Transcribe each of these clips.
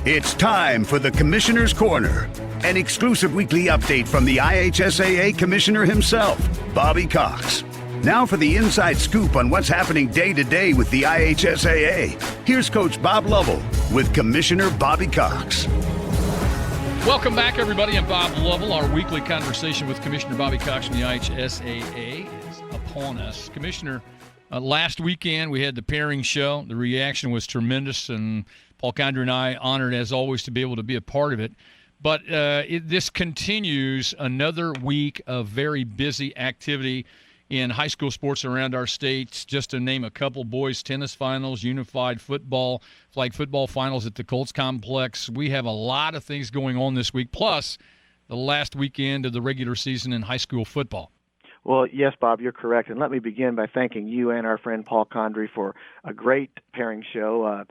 It's time for the Commissioner's Corner, an exclusive weekly update from the IHSAA Commissioner himself, Bobby Cox. Now for the inside scoop on what's happening day to day with the IHSAA. Here's Coach Bob Lovell with Commissioner Bobby Cox. Welcome back, everybody. I'm Bob Lovell. Our weekly conversation with Commissioner Bobby Cox from the IHSAA is upon us. Commissioner, last weekend we had the pairing show. The reaction was tremendous, and Paul Condry and I honored, as always, to be able to be a part of it. But this continues another week of very busy activity in high school sports around our states. Just to name a couple, boys tennis finals, unified football, flag football finals at the Colts Complex. We have a lot of things going on this week, plus the last weekend of the regular season in high school football. Well, yes, Bob, you're correct. And let me begin by thanking you and our friend Paul Condry for a great pairing show.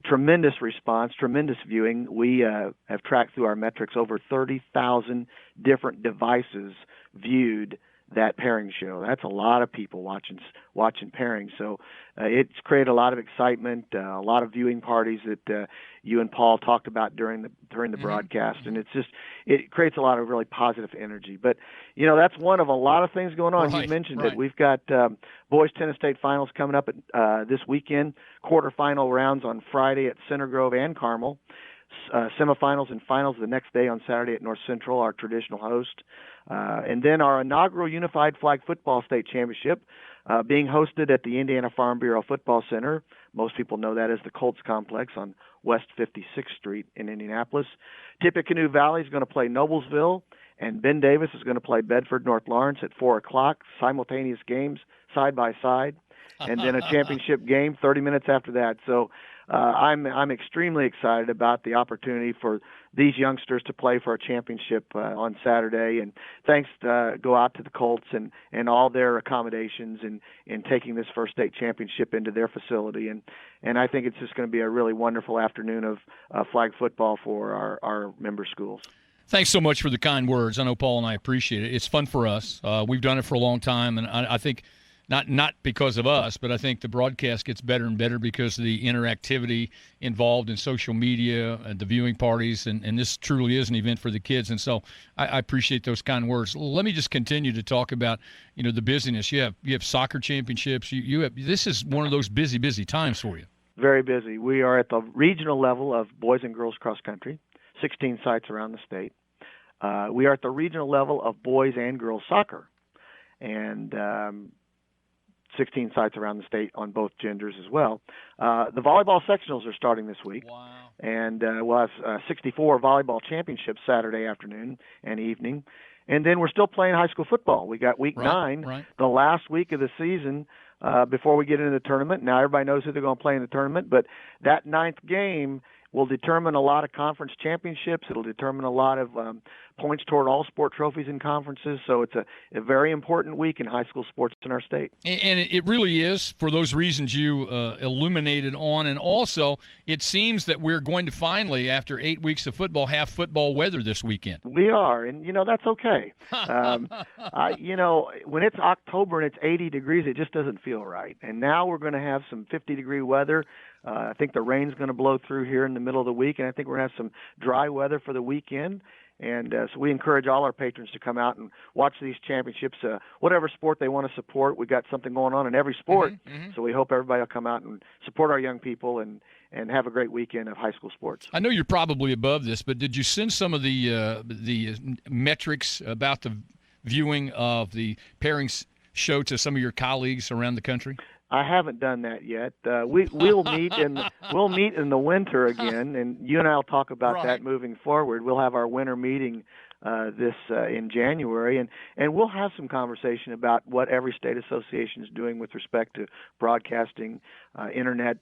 Tremendous response, tremendous viewing. We have tracked through our metrics over 30,000 different devices viewed that pairing show. That's a lot of people watching pairing. So it's created a lot of excitement, a lot of viewing parties that you and Paul talked about during the broadcast, and it creates a lot of really positive energy. But that's one of a lot of things going on. Right, you mentioned right. it. We've got boys tennis state finals coming up this weekend. Quarterfinal rounds on Friday at Center Grove and Carmel. Semifinals and finals the next day on Saturday at North Central, our traditional host. And then our inaugural Unified Flag Football State Championship being hosted at the Indiana Farm Bureau Football Center. Most people know that as the Colts Complex on West 56th Street in Indianapolis. Tippecanoe Valley is going to play Noblesville, and Ben Davis is going to play Bedford North Lawrence at 4 o'clock, simultaneous games side by side, and then a championship game 30 minutes after that. So I'm extremely excited about the opportunity for these youngsters to play for a championship on Saturday, and thanks go out to the Colts and all their accommodations in taking this first state championship into their facility, and I think it's just going to be a really wonderful afternoon of flag football for our member schools. Thanks so much for the kind words. I know Paul and I appreciate it. It's fun for us. We've done it for a long time, and I think not because of us, but I think the broadcast gets better and better because of the interactivity involved in social media and the viewing parties, and this truly is an event for the kids. And so I appreciate those kind words. Let me just continue to talk about the busyness. You have soccer championships. This is one of those busy times for you. Very busy. We are at the regional level of boys and girls cross country, 16 sites around the state. We are at the regional level of boys and girls soccer, and 16 sites around the state on both genders as well. The volleyball sectionals are starting this week. Wow. And we'll have 64 volleyball championships Saturday afternoon and evening. And then we're still playing high school football. We got week 9, the last week of the season before we get into the tournament. Now everybody knows who they're going to play in the tournament, but that 9th game will determine a lot of conference championships. It'll determine a lot of points toward all sport trophies in conferences. So it's a very important week in high school sports in our state. And it really is for those reasons you illuminated on. And also, it seems that we're going to finally, after 8 weeks of football, have football weather this weekend. We are, and that's okay. When it's October and it's 80 degrees, it just doesn't feel right. And now we're going to have some 50-degree weather. I think the rain's going to blow through here in the middle of the week, and I think we're going to have some dry weather for the weekend. And so we encourage all our patrons to come out and watch these championships, whatever sport they want to support. We've got something going on in every sport, so we hope everybody will come out and support our young people and have a great weekend of high school sports. I know you're probably above this, but did you send some of the metrics about the viewing of the pairings show to some of your colleagues around the country? I haven't done that yet. We'll meet in the winter again, and you and I will talk about that moving forward. We'll have our winter meeting in January, and we'll have some conversation about what every state association is doing with respect to broadcasting, internet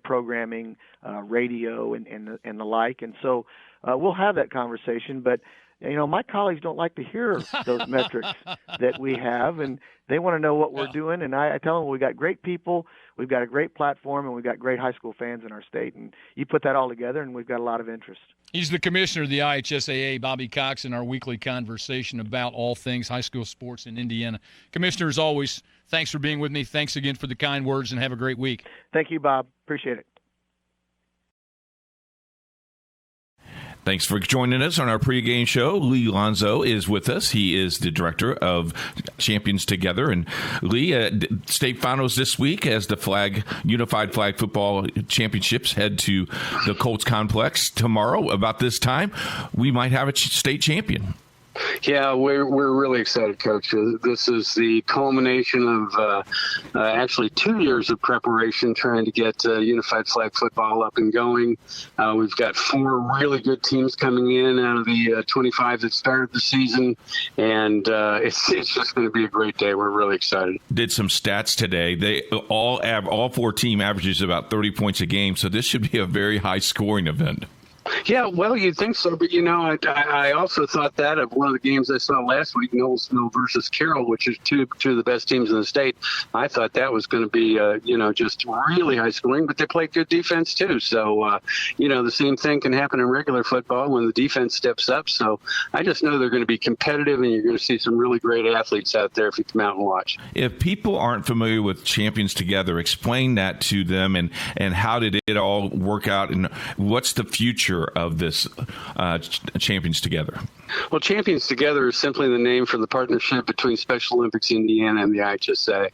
programming, radio, and the like. And so we'll have that conversation, but my colleagues don't like to hear those metrics that we have, and they want to know what we're doing. And I tell them we got great people, we've got a great platform, and we've got great high school fans in our state. And you put that all together, and we've got a lot of interest. He's the commissioner of the IHSAA, Bobby Cox, in our weekly conversation about all things high school sports in Indiana. Commissioner, as always, thanks for being with me. Thanks again for the kind words, and have a great week. Thank you, Bob. Appreciate it. Thanks for joining us on our pregame show. Lee Lonzo is with us. He is the director of Champions Together. And Lee, state finals this week as the Unified Flag Football Championships head to the Colts Complex tomorrow. About this time, we might have a state champion. Yeah, we're really excited, Coach. This is the culmination of actually 2 years of preparation trying to get unified flag football up and going. We've got 4 really good teams coming in out of the 25 that started the season, and it's just going to be a great day. We're really excited. Did some stats today. They all 4 team averages about 30 points a game, so this should be a very high scoring event. Yeah, well, you'd think so, but I also thought that of one of the games I saw last week, Noblesville versus Carroll, which is two of the best teams in the state. I thought that was going to be, just really high scoring, but they played good defense too. So, the same thing can happen in regular football when the defense steps up. So I just know they're going to be competitive, and you're going to see some really great athletes out there if you come out and watch. If people aren't familiar with Champions Together, explain that to them, and how did it all work out, and what's the future of this Champions Together? Well, Champions Together is simply the name for the partnership between Special Olympics Indiana and the IHSAA.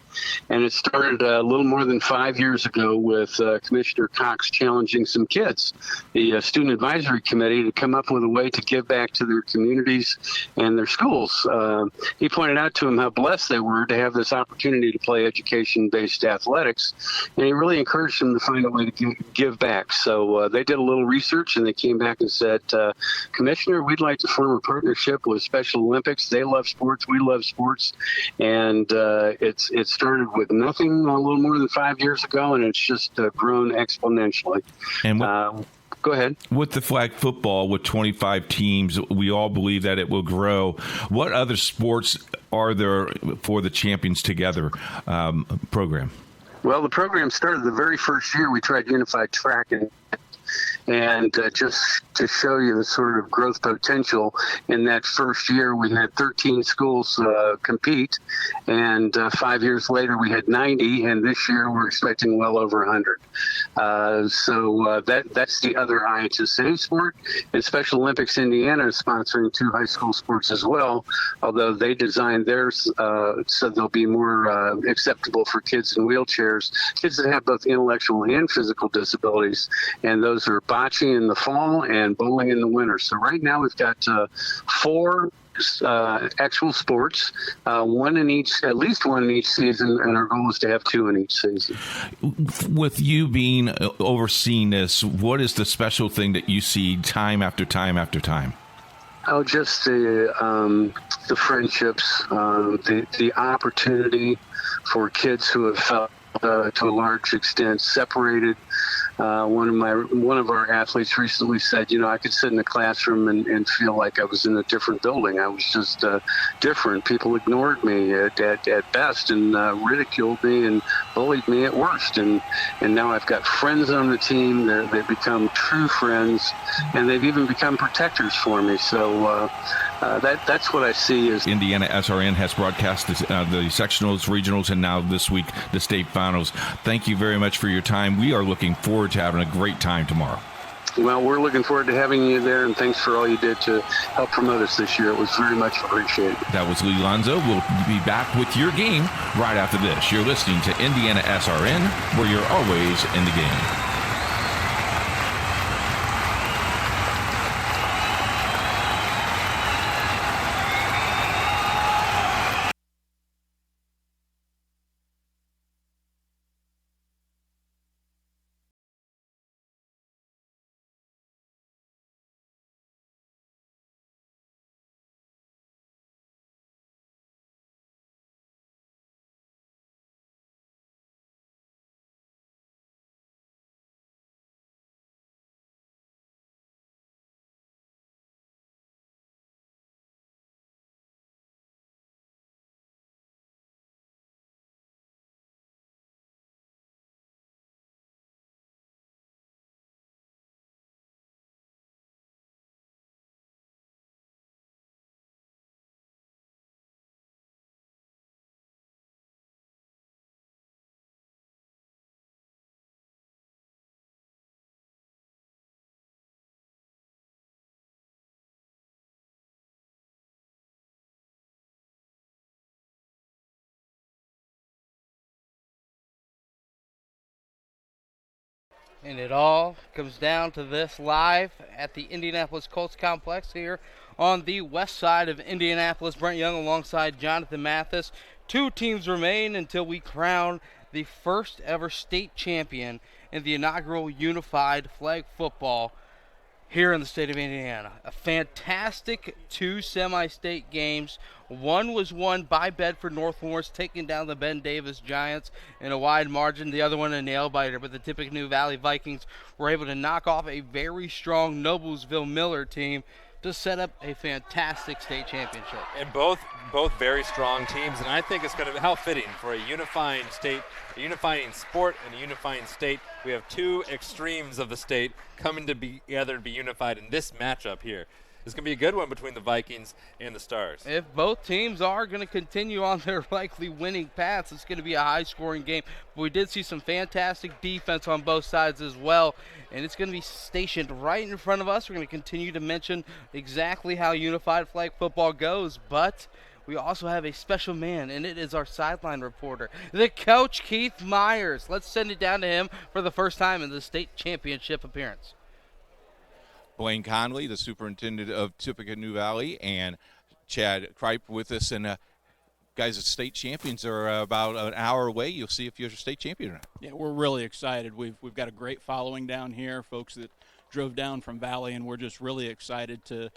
And it started a little more than 5 years ago with Commissioner Cox challenging some kids, the Student Advisory Committee, to come up with a way to give back to their communities and their schools. He pointed out to them how blessed they were to have this opportunity to play education-based athletics, and he really encouraged them to find a way to give back. So they did a little research, and they came back and said, Commissioner, we'd like to form a partnership with Special Olympics. They love sports. We love sports. And it started with nothing a little more than 5 years ago, and it's just grown exponentially. And go ahead. With the flag football, with 25 teams, we all believe that it will grow. What other sports are there for the Champions Together program? Well, the program started the very first year we tried unified track, and just to show you the sort of growth potential, in that first year we had 13 schools compete, and 5 years later we had 90, and this year we're expecting well over 100. So that's the other IHSAA sport. And Special Olympics Indiana is sponsoring 2 high school sports as well, although they designed theirs so they'll be more acceptable for kids in wheelchairs, kids that have both intellectual and physical disabilities, and those are bocce in the fall and bowling in the winter. So right now we've got 4 actual sports, at least one in each season, and our goal is to have 2 in each season. With you being overseeing this, what is the special thing that you see time after time after time? Oh, just the friendships, the opportunity for kids who have felt to a large extent separated. One of our athletes recently said, I could sit in a classroom and feel like I was in a different building. I was just different. People ignored me at best, and ridiculed me and bullied me at worst. And now I've got friends on the team. They've become true friends, and they've even become protectors for me. So that's what I see as IndianaSRN has broadcast the sectionals, regionals, and now this week the state finals. Thank you very much for your time. We are looking forward to having a great time tomorrow. Well, we're looking forward to having you there, and thanks for all you did to help promote us this year. It was very much appreciated. That was Lee Lonzo. We'll be back with your game right after this. You're listening to IndianaSRN, where you're always in the game. And it all comes down to this live at the Indianapolis Colts Complex here on the west side of Indianapolis. Brent Young alongside Jonathan Mathis. 2 teams remain until we crown the first ever state champion in the inaugural unified flag football here in the state of Indiana. A fantastic 2 semi-state games. One was won by Bedford North Lawrence, taking down the Ben Davis Giants in a wide margin. The other one a nail-biter, but the Tippecanoe Valley Vikings were able to knock off a very strong Noblesville Miller team to set up a fantastic state championship. And both very strong teams, and I think it's going to be how fitting for a unifying state, a unifying sport, and a unifying state. We have 2 extremes of the state coming together to be unified in this matchup here. It's going to be a good one between the Vikings and the Stars. If both teams are going to continue on their likely winning paths, it's going to be a high-scoring game. But we did see some fantastic defense on both sides as well, and it's going to be stationed right in front of us. We're going to continue to mention exactly how unified flag football goes, but we also have a special man, and it is our sideline reporter, the coach, Keith Myers. Let's send it down to him for the first time in the state championship appearance. Blaine Conley, the superintendent of Tippecanoe Valley, and Chad Kripe with us. And guys, the state champions are about an hour away. You'll see if you're a state champion or not. Yeah, we're really excited. We've got a great following down here, folks that drove down from Valley, and we're just really excited to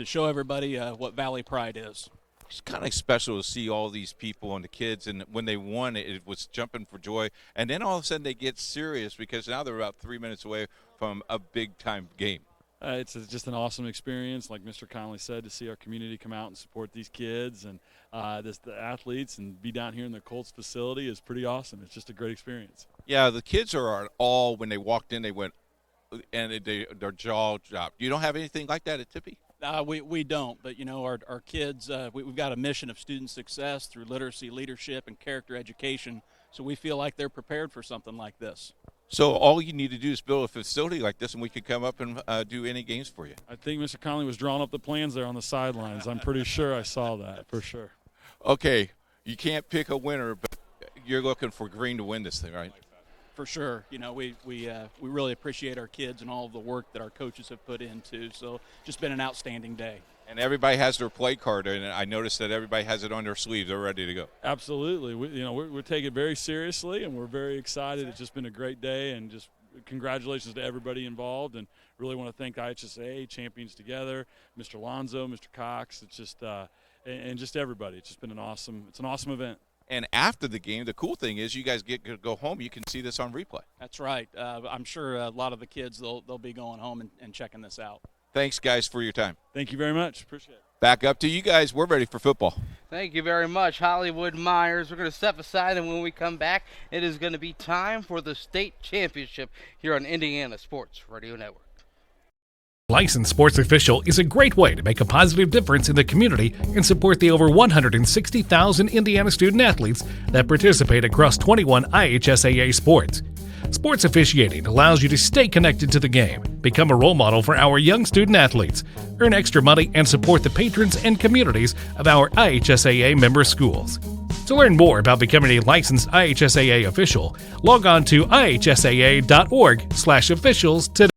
show everybody what Valley Pride is. It's kind of special to see all these people and the kids, and when they won, it was jumping for joy. And then all of a sudden they get serious because now they're about 3 minutes away from a big-time game. It's just an awesome experience, like Mr. Conley said, to see our community come out and support these kids and the athletes, and be down here in the Colts facility is pretty awesome. It's just a great experience. Yeah, the kids are all, when they walked in, they went, and their jaw dropped. You don't have anything like that at Tippy? We don't, but, our kids, we've got a mission of student success through literacy, leadership, and character education, so we feel like they're prepared for something like this. So all you need to do is build a facility like this, and we could come up and do any games for you. I think Mr. Conley was drawing up the plans there on the sidelines. I'm pretty sure I saw that, for sure. Okay, you can't pick a winner, but you're looking for Green to win this thing, right? For sure. We really appreciate our kids and all of the work that our coaches have put into. So just been an outstanding day. And everybody has their play card, and I noticed that everybody has it on their sleeves. They're ready to go. Absolutely. We're taking it very seriously, and we're very excited. It's just been a great day, and just congratulations to everybody involved. And really want to thank IHSAA, Champions Together, Mr. Lonzo, Mr. Cox. It's just and just everybody. It's just been an awesome event. And after the game, the cool thing is you guys get to go home. You can see this on replay. That's right. I'm sure a lot of the kids, they'll be going home and checking this out. Thanks, guys, for your time. Thank you very much. Appreciate it. Back up to you guys. We're ready for football. Thank you very much, Hollywood Myers. We're going to step aside, and when we come back, it is going to be time for the state championship here on Indiana Sports Radio Network. Licensed sports official is a great way to make a positive difference in the community and support the over 160,000 Indiana student athletes that participate across 21 IHSAA sports. Sports officiating allows you to stay connected to the game, become a role model for our young student athletes, earn extra money, and support the patrons and communities of our IHSAA member schools. To learn more about becoming a licensed IHSAA official, log on to ihsaa.org/officials today.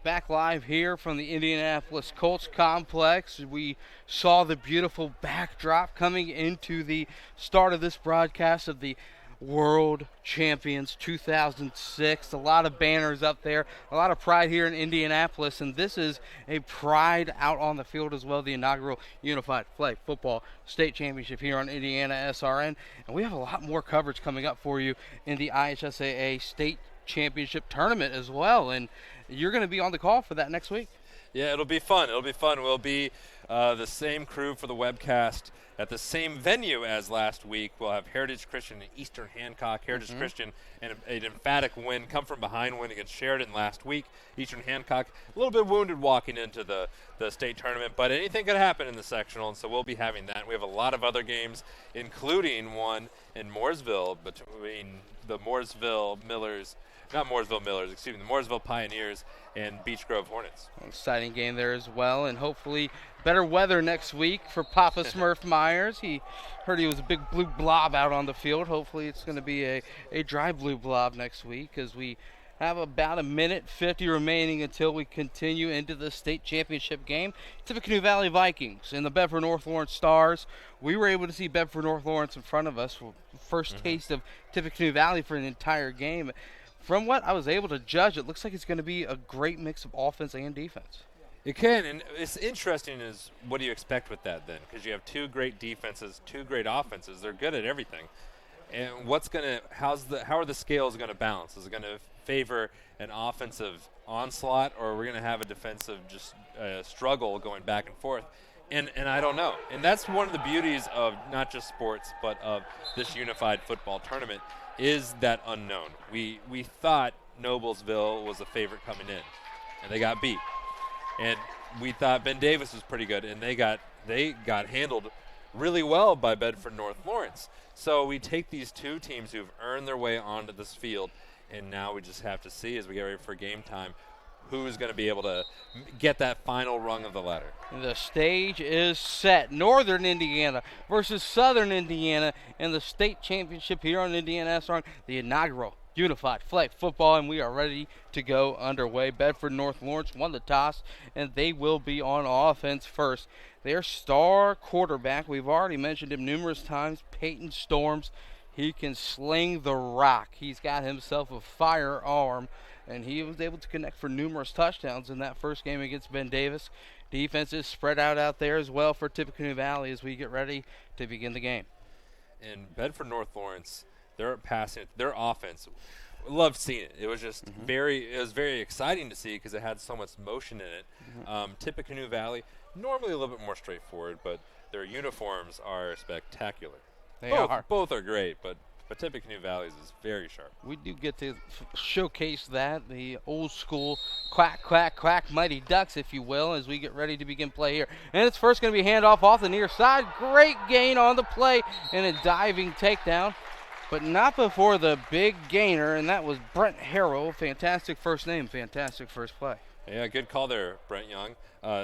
Back live here from the Indianapolis Colts Complex. We saw the beautiful backdrop coming into the start of this broadcast of the World Champions 2006. A lot of banners up there, a lot of pride here in Indianapolis, and this is a pride out on the field as well, the inaugural Unified Flag Football State Championship here on IndianaSRN. And we have a lot more coverage coming up for you in the IHSAA State Championship Tournament as well, and you're going to be on the call for that next week. Yeah, it'll be fun. We'll be the same crew for the webcast at the same venue as last week. We'll have Heritage Christian and Eastern Hancock. Heritage Christian and an emphatic win, come from behind win against Sheridan last week. Eastern Hancock a little bit wounded walking into the state tournament, but anything could happen in the sectional, and so we'll be having that. We have a lot of other games, including one in Mooresville between the Mooresville Millers not Mooresville Millers, excuse me, the Mooresville Pioneers and Beech Grove Hornets. Exciting game there as well, and hopefully better weather next week for Papa Smurf Myers. He heard he was a big blue blob out on the field. Hopefully it's going to be a dry blue blob next week, as we have about 1:50 remaining until we continue into the state championship game. Tippecanoe Valley Vikings and the Bedford North Lawrence Stars. We were able to see Bedford North Lawrence in front of us for the first taste of Tippecanoe Valley for an entire game. From what I was able to judge, it looks like it's going to be a great mix of offense and defense. It can, and it's interesting is what do you expect with that then? Because you have two great defenses, two great offenses. They're good at everything. And how are the scales going to balance? Is it going to favor an offensive onslaught, or are we going to have a defensive just struggle going back and forth? And I don't know. And that's one of the beauties of not just sports, but of this unified football tournament, is that unknown. We thought Noblesville was a favorite coming in, and they got beat. And we thought Ben Davis was pretty good, and they got handled really well by Bedford North Lawrence. So we take these two teams who've earned their way onto this field, and now we just have to see as we get ready for game time who's going to be able to get that final rung of the ladder. The stage is set. Northern Indiana versus Southern Indiana in the state championship here on IndianaSRN, the inaugural unified flag football, and we are ready to go underway. Bedford North Lawrence won the toss, and they will be on offense first. Their star quarterback, we've already mentioned him numerous times, Peyton Storms. He can sling the rock. He's got himself a firearm, and he was able to connect for numerous touchdowns in that first game against Ben Davis. Defense is spread out there as well for Tippecanoe Valley as we get ready to begin the game. And Bedford North Lawrence, their offense, loved seeing it. It was just very exciting to see because it had so much motion in it. Tippecanoe Valley, normally a little bit more straightforward, but their uniforms are spectacular. Both are great, but Tippecanoe Valley's is very sharp. We do get to showcase that, the old school quack, quack, quack, Mighty Ducks, if you will, as we get ready to begin play here. And it's first going to be handoff off the near side. Great gain on the play and a diving takedown, but not before the big gainer, and that was Brent Harrell. Fantastic first name, fantastic first play. Yeah, good call there, Brent Young.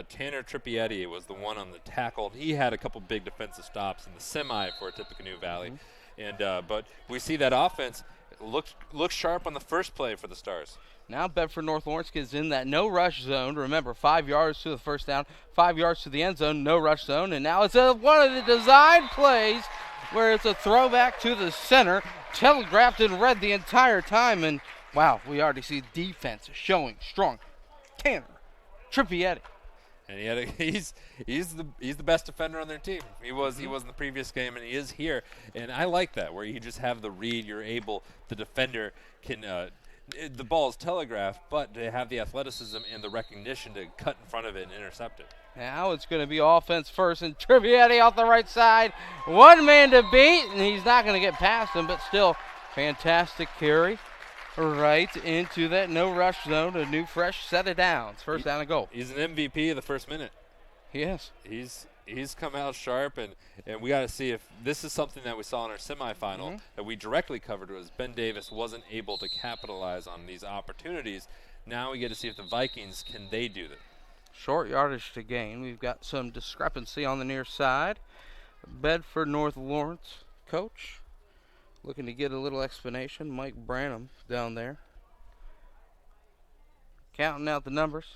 Tanner Trippietti was the one on the tackle. He had a couple big defensive stops in the semi for Tippecanoe Valley. And but we see that offense look sharp on the first play for the Stars. Now Bedford North Lawrence gets in that no rush zone. Remember, 5 yards to the first down, 5 yards to the end zone, no rush zone. And now it's one of the design plays where it's a throwback to the center, telegraphed in red the entire time. And wow, we already see defense showing strong. Tanner Trippietti. And he's the best defender on their team. He was in the previous game, and he is here. And I like that, where you just have the read. The defender can, the ball is telegraphed, but they have the athleticism and the recognition to cut in front of it and intercept it. Now it's going to be offense first, and Trippietti off the right side. One man to beat, and he's not going to get past him, but still fantastic carry. Right into that no rush zone, a new fresh set of downs. First down and goal. He's an MVP of the first minute. Yes. He's come out sharp, and we got to see if this is something that we saw in our semifinal that we directly covered, was Ben Davis wasn't able to capitalize on these opportunities. Now we get to see if the Vikings, can they do that? Short yardage to gain. We've got some discrepancy on the near side. Bedford North Lawrence coach looking to get a little explanation. Mike Branham down there counting out the numbers.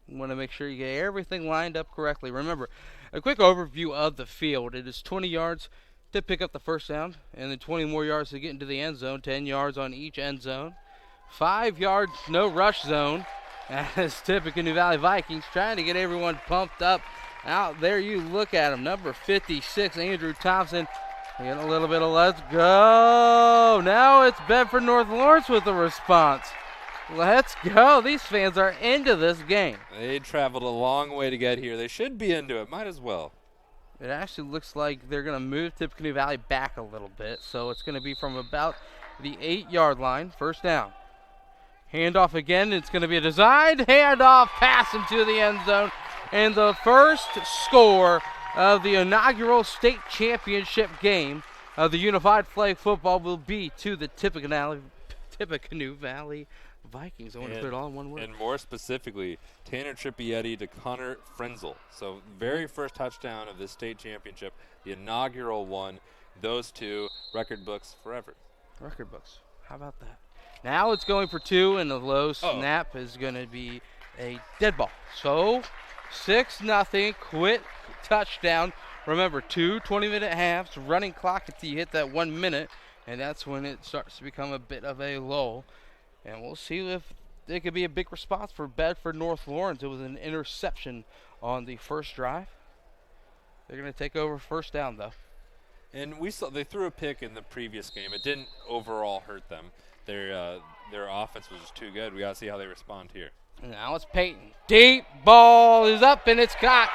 Want to make sure you get everything lined up correctly. Remember, a quick overview of the field. It is 20 yards to pick up the first down, and then 20 more yards to get into the end zone, 10 yards on each end zone. 5 yards, no rush zone, as Tippecanoe Valley Vikings trying to get everyone pumped up. Out there you look at him, number 56, Andrew Thompson. Getting a little bit of let's go. Now it's Bedford North Lawrence with the response. Let's go. These fans are into this game. They traveled a long way to get here. They should be into it. Might as well. It actually looks like they're going to move Tippecanoe Valley back a little bit. So it's going to be from about the 8-yard line. First down. Handoff again. It's going to be a designed handoff. Pass into the end zone. And the first score of the inaugural state championship game of the Unified Flag Football will be to the Tippecanoe Tippecanoe Valley Vikings. I want to put it all in one word. And more specifically, Tanner Trippietti to Connor Frenzel. So very first touchdown of this state championship, the inaugural one. Those two, record books forever. Record books. How about that? Now it's going for 2, and the low snap is going to be a dead ball. So 6-0, quick touchdown. Remember, 2 20-minute halves, running clock until you hit that 1 minute, and that's when it starts to become a bit of a lull. And we'll see if it could be a big response for Bedford North Lawrence. It was an interception on the first drive. They're going to take over first down, though. And we saw they threw a pick in the previous game. It didn't overall hurt them. Their offense was just too good. We got to see how they respond here. Now it's Peyton. Deep ball is up, and it's caught.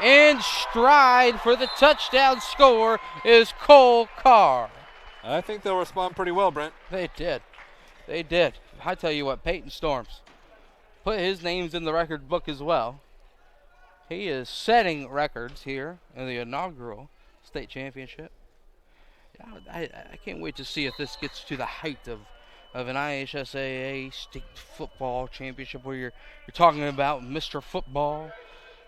In stride for the touchdown score is Cole Carr. I think they'll respond pretty well, Brent. They did. They did. I tell you what, Peyton Storms put his names in the record book as well. He is setting records here in the inaugural state championship. I can't wait to see if this gets to the height of an IHSAA state football championship where you're talking about Mr. Football.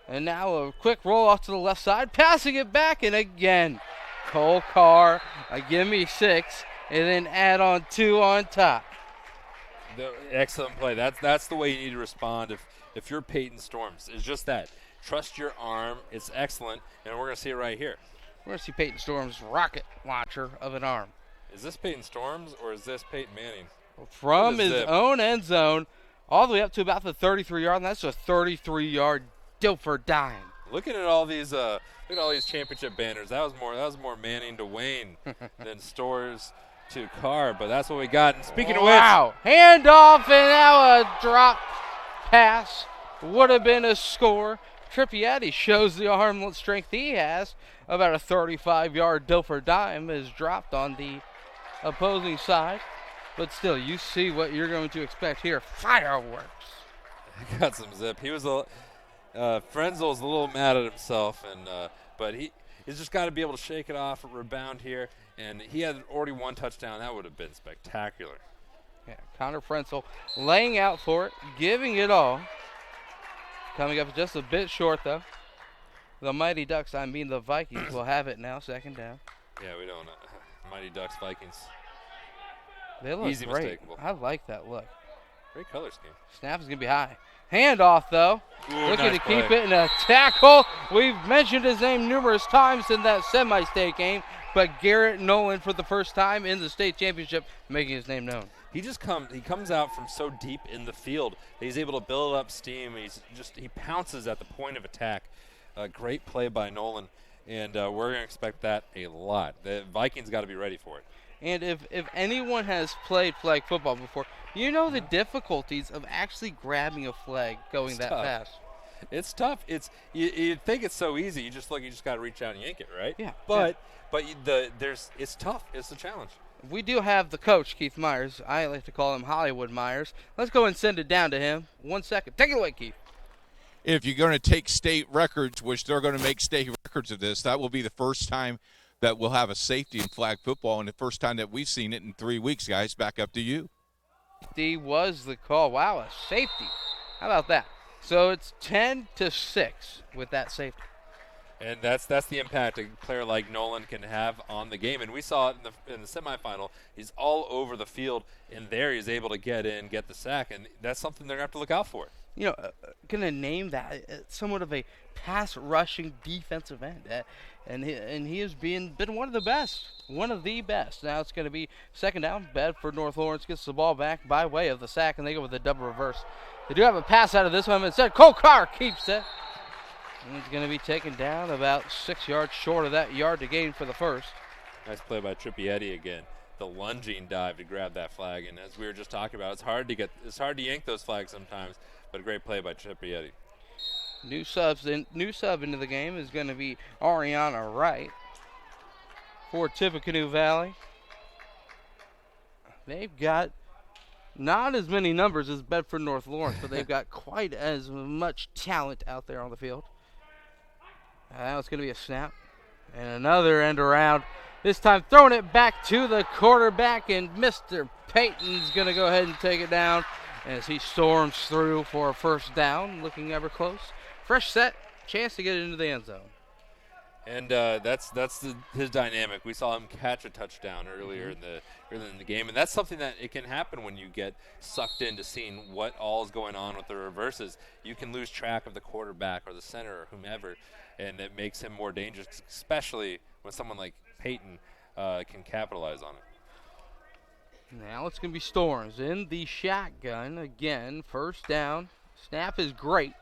And now a quick roll off to the left side, passing it back, and again, Cole Carr, give me 6, and then add on 2 on top. Excellent play. That's the way you need to respond if you're Peyton Storms. It's just that. Trust your arm. It's excellent, and we're going to see it right here. We're going to see Peyton Storms' rocket launcher of an arm. Is this Peyton Storms or is this Peyton Manning? From his own end zone all the way up to about the 33-yard, and that's a 33-yard Dilfer dime. Looking at all these championship banners, that was more Manning to Wayne than Stores to Carr, but that's what we got. And speaking of which, handoff, and now a drop pass would have been a score. Trippietti shows the arm strength he has. About a 35-yard Dilfer dime is dropped on the opposing side, but still, you see what you're going to expect here. Fireworks. He got some zip. He was Frenzel's a little mad at himself, but he's just got to be able to shake it off, rebound here, and he had already 1 touchdown. That would have been spectacular. Yeah, Connor Frenzel laying out for it, giving it all. Coming up just a bit short, though. The Mighty Ducks, the Vikings, will have it now, second down. Yeah, we don't. Mighty Ducks, Vikings. They look easy, great. mistakable. I like that look. Great color scheme. Snap is going to be high. Handoff, though. Ooh, Looking nice to keep play. it in a tackle. We've mentioned his name numerous times in that semi-state game, but Garrett Nolan for the first time in the state championship making his name known. He comes out from so deep in the field that he's able to build up steam. He pounces at the point of attack. A great play by Nolan, and we're going to expect that a lot. The Vikings got to be ready for it. And if anyone has played flag football before, you know the difficulties of actually grabbing a flag going that fast. It's tough. You think it's so easy. You just got to reach out and yank it, right? Yeah. But it's tough. It's a challenge. We do have the coach, Keith Myers. I like to call him Hollywood Myers. Let's go and send it down to him. 1 second. Take it away, Keith. If you're going to take state records, which they're going to make state records of this, that will be the first time that we'll have a safety in flag football, and the first time that we've seen it in 3 weeks, guys. Back up to you. D was the call. Wow, a safety. How about that? So it's 10-6 with that safety. And that's the impact a player like Nolan can have on the game. And we saw it in the semifinal. He's all over the field, and there he's able to get the sack, and that's something they're going to have to look out for. Going to name that somewhat of a pass-rushing defensive end. And he has been one of the best. One of the best. Now it's going to be second down. Bedford North Lawrence gets the ball back by way of the sack, and they go with a double reverse. They do have a pass out of this one. Instead, Cole Carr keeps it. And it's going to be taken down about 6 yards short of that yard to gain for the first. Nice play by Trippietti again. The lunging dive to grab that flag. And as we were just talking about, it's hard to yank those flags sometimes, but a great play by Trippietti. New sub into the game is going to be Ariana Wright for Tippecanoe Valley. They've got not as many numbers as Bedford North Lawrence, but they've got quite as much talent out there on the field. Now it's going to be a snap and another end around. This time throwing it back to the quarterback and Mr. Peyton's going to go ahead and take it down as he storms through for a first down, looking ever close. Fresh set, chance to get it into the end zone. And that's his dynamic. We saw him catch a touchdown earlier in the game, and that's something that it can happen when you get sucked into seeing what all is going on with the reverses. You can lose track of the quarterback or the center or whomever, and it makes him more dangerous, especially when someone like Peyton can capitalize on it. Now it's going to be Storms in the shotgun again. First down. Snap is great.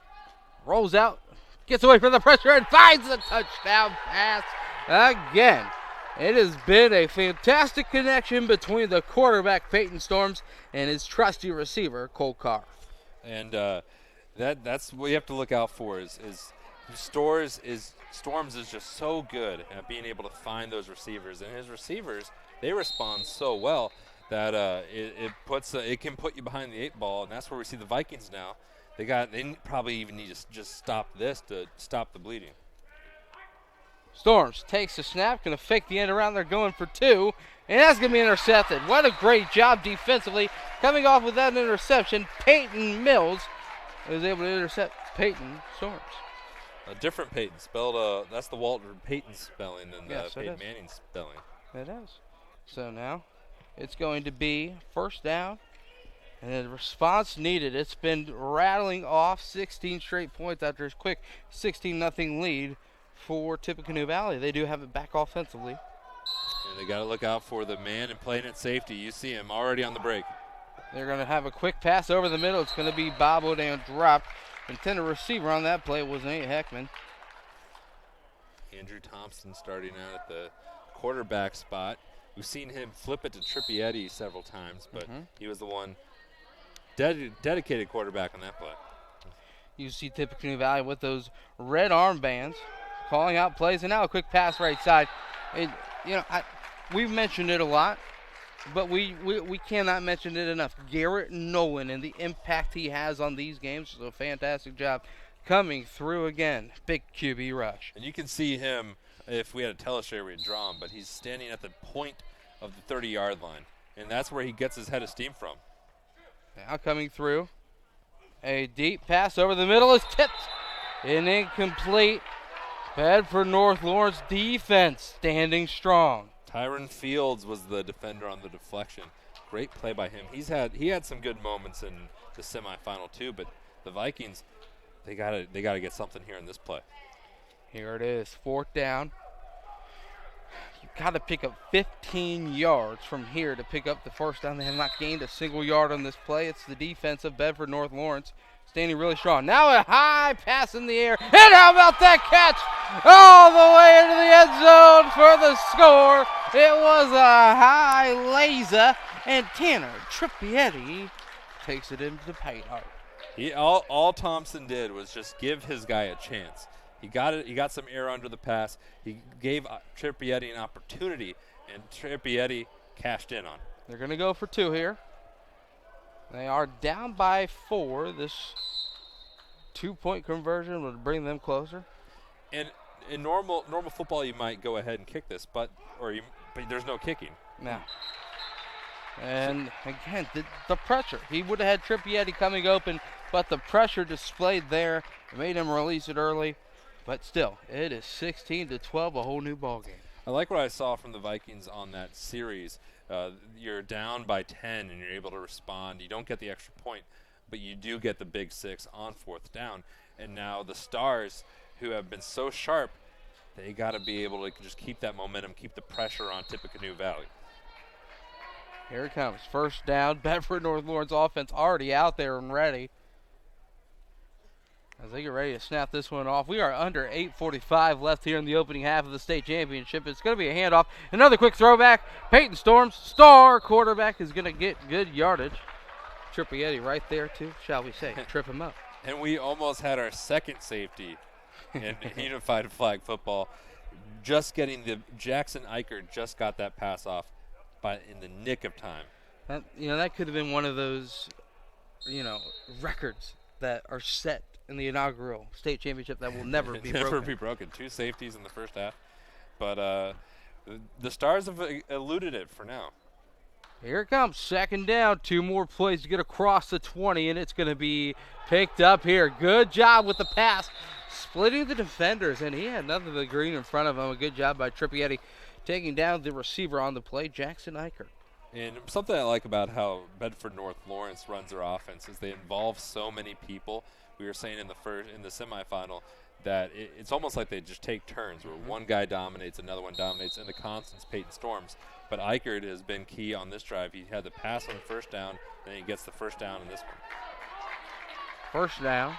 Rolls out. Gets away from the pressure and finds the touchdown pass again. It has been a fantastic connection between the quarterback, Peyton Storms, and his trusty receiver, Cole Carr. And that's what you have to look out for is Storms is just so good at being able to find those receivers. And his receivers, they respond so well that it can put you behind the 8 ball, and that's where we see the Vikings now. They probably even need to just stop this to stop the bleeding. Storms takes the snap, going to fake the end around. They're going for 2, and that's going to be intercepted. What a great job defensively. Coming off with that interception, Peyton Mills was able to intercept Peyton Storms. A different Peyton, spelled that's the Walter Payton spelling than the Peyton Manning spelling. It is. So now it's going to be first down. And the response needed. It's been rattling off 16 straight points after a quick 16-0 lead for Tippecanoe Valley. They do have it back offensively. And they got to look out for the man and playing at safety. You see him already on the break. They're going to have a quick pass over the middle. It's going to be bobbled and dropped. Intended receiver on that play was Nate Heckman. Andrew Thompson starting out at the quarterback spot. We've seen him flip it to Trippietti several times, but he was the one dedicated quarterback on that play. You see Tippecanoe Valley with those red armbands, calling out plays, and now a quick pass right side. We've mentioned it a lot, but we cannot mention it enough. Garrett Nolan and the impact he has on these games is a fantastic job coming through again. Big QB rush. And you can see him, if we had a teleshare, we'd draw him, but he's standing at the point of the 30-yard line, and that's where he gets his head of steam from. Now coming through, a deep pass over the middle is tipped and incomplete. Bedford North Lawrence defense standing strong. Tyron Fields was the defender on the deflection. Great play by him. He had some good moments in the semifinal too, but the Vikings, they gotta get something here in this play. Here it is, fourth down. You've got to pick up 15 yards from here to pick up the first down. They have not gained a single yard on this play. It's the defense of Bedford North Lawrence standing really strong. Now a high pass in the air. And how about that catch? All the way into the end zone for the score. It was a high laser, and Tanner Trippietti takes it into the paint. All Thompson did was just give his guy a chance. He got it. He got some air under the pass. He gave Trippietti an opportunity, and Trippietti cashed in on. They're going to go for 2 here. They are down by 4. This 2-point conversion would bring them closer. And in normal football, you might go ahead and kick this, but there's no kicking. No. And again, the pressure. He would have had Trippietti coming open, but the pressure displayed there made him release it early. But still, it is 16-12, a whole new ballgame. I like what I saw from the Vikings on that series. You're down by 10 and you're able to respond. You don't get the extra point, but you do get the big 6 on 4th down. And now the Stars, who have been so sharp, they got to be able to just keep that momentum, keep the pressure on Tippecanoe Valley. Here it comes. First down. Bedford North Lawrence offense already out there and ready. As they get ready to snap this one off. We are under 8:45 left here in the opening half of the state championship. It's going to be a handoff. Another quick throwback. Peyton Storms, star quarterback, is going to get good yardage. Trippietti right there, too, shall we say. Trip him up. And we almost had our second safety in unified flag football. Just getting Jackson Eicher just got that pass off in the nick of time. That could have been one of those, records that are set in the inaugural state championship that will never be broken. Never be broken. 2 safeties in the first half. But the Stars have eluded it for now. Here it comes, second down. 2 more plays to get across the 20, and it's going to be picked up here. Good job with the pass, splitting the defenders, and he had nothing but green in front of him. A good job by Trippieri taking down the receiver on the play, Jackson Eichert. And something I like about how Bedford North Lawrence runs their offense is they involve so many people. We were saying in the semifinal that it's almost like they just take turns where one guy dominates, another one dominates, and the constant's Peyton Storms. But Eichert has been key on this drive. He had the pass on first down, and he gets the first down in this one. First down.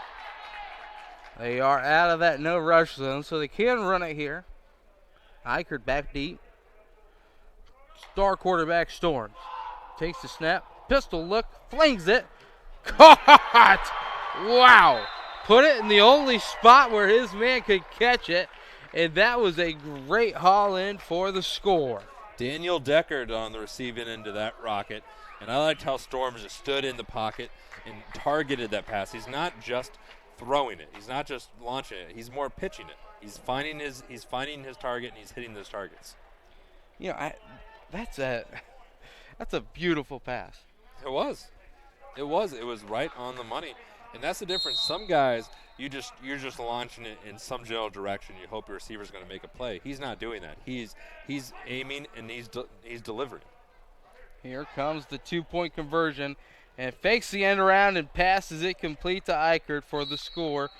They are out of that no rush zone, so they can run it here. Eichert back deep. Star quarterback Storms takes the snap, pistol look, flings it, caught! Wow! Put it in the only spot where his man could catch it, and that was a great haul in for the score. Daniel Deckard on the receiving end of that rocket, and I liked how Storms just stood in the pocket and targeted that pass. He's not just throwing it. He's not just launching it. He's more pitching it. He's finding his target, and he's hitting those targets. You know, that's a beautiful pass. It was right on the money, and that's the difference. Some guys, you're just launching it in some general direction. You hope your receiver's going to make a play. He's not doing that. He's aiming and he's delivering. Here comes the 2-point conversion, and fakes the end around and passes it complete to Eichert for the score.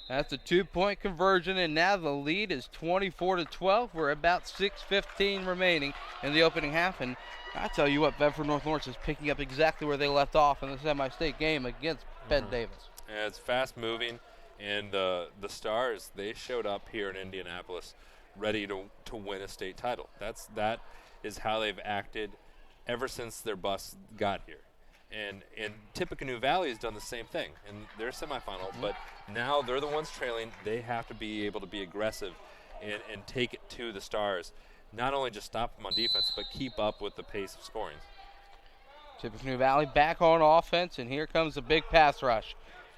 That's a 2-point conversion, and now the lead is 24-12. We're about 6:15 remaining in the opening half, and I tell you what, Bedford North Lawrence is picking up exactly where they left off in the semi-state game against Penn Davis. Yeah, it's fast moving, and the Stars, they showed up here in Indianapolis ready to win a state title. That is how they've acted ever since their bus got here. And Tippecanoe Valley has done the same thing in their semifinal, but now they're the ones trailing. They have to be able to be aggressive and take it to the Stars. Not only just stop them on defense, but keep up with the pace of scoring. Tippecanoe Valley back on offense, and here comes a big pass rush.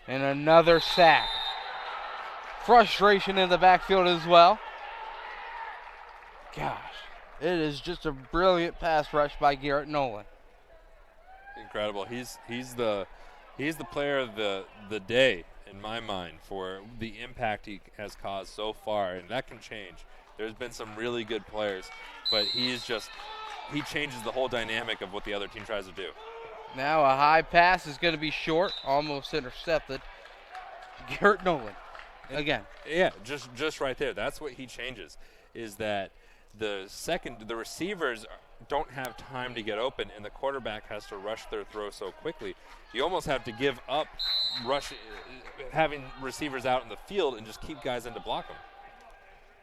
And another sack. Frustration in the backfield as well. Gosh, it is just a brilliant pass rush by Garrett Nolan. Incredible. He's the player of the day in my mind for the impact he has caused so far, and that can change. There's been some really good players, but he changes the whole dynamic of what the other team tries to do. Now a high pass is going to be short, almost intercepted. Garrett Nolan again. Yeah, just right there. That's what he changes, is that the receivers don't have time to get open, and the quarterback has to rush their throw so quickly. You almost have to give up having receivers out in the field and just keep guys in to block them.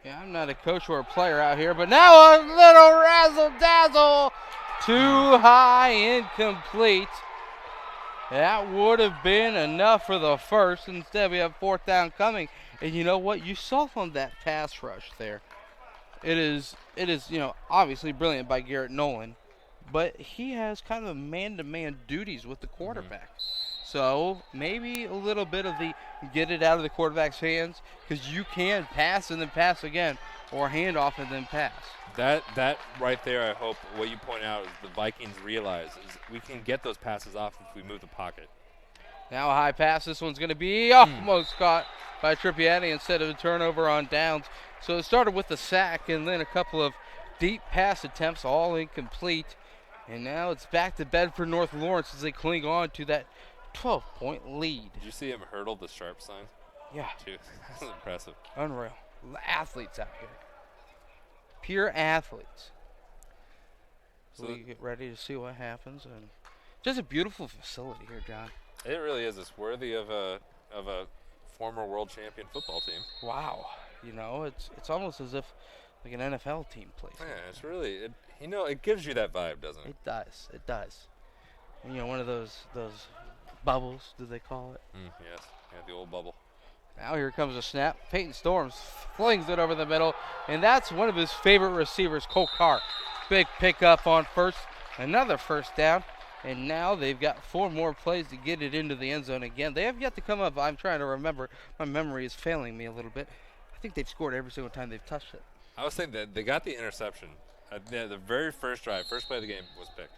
Yeah, I'm not a coach or a player out here, but now a little razzle-dazzle. Too high, incomplete. That would have been enough for the first. Instead, we have 4th down coming. And you know what? You saw on that pass rush there. It is, obviously brilliant by Garrett Nolan, but he has kind of man-to-man duties with the quarterback. So maybe a little bit of the get it out of the quarterback's hands, because you can pass and then pass again, or hand off and then pass. That right there, I hope what you point out is the Vikings realize is we can get those passes off if we move the pocket. Now a high pass. This one's going to be almost caught by Trippiani instead of a turnover on downs. So it started with a sack and then a couple of deep pass attempts, all incomplete. And now it's back to Bedford North Lawrence as they cling on to that 12-point lead. Did you see him hurdle the sharp sign? Yeah. That's impressive. Unreal. Athletes out here. Pure athletes. So we get ready to see what happens. And just a beautiful facility here, John. It really is. It's worthy of a former world champion football team. Wow. It's almost as if like an NFL team plays. Yeah, it's really it gives you that vibe, doesn't it? It does. And, one of those bubbles, do they call it? Yes. Yeah, the old bubble. Now here comes a snap. Peyton Storms flings it over the middle, and that's one of his favorite receivers, Cole Carr. Big pickup on first, another first down, and now they've got 4 more plays to get it into the end zone again. They have yet to come up. I'm trying to remember. My memory is failing me a little bit. I think they've scored every single time they've touched it. I was thinking that they got the interception. The very first drive, first play of the game was picked.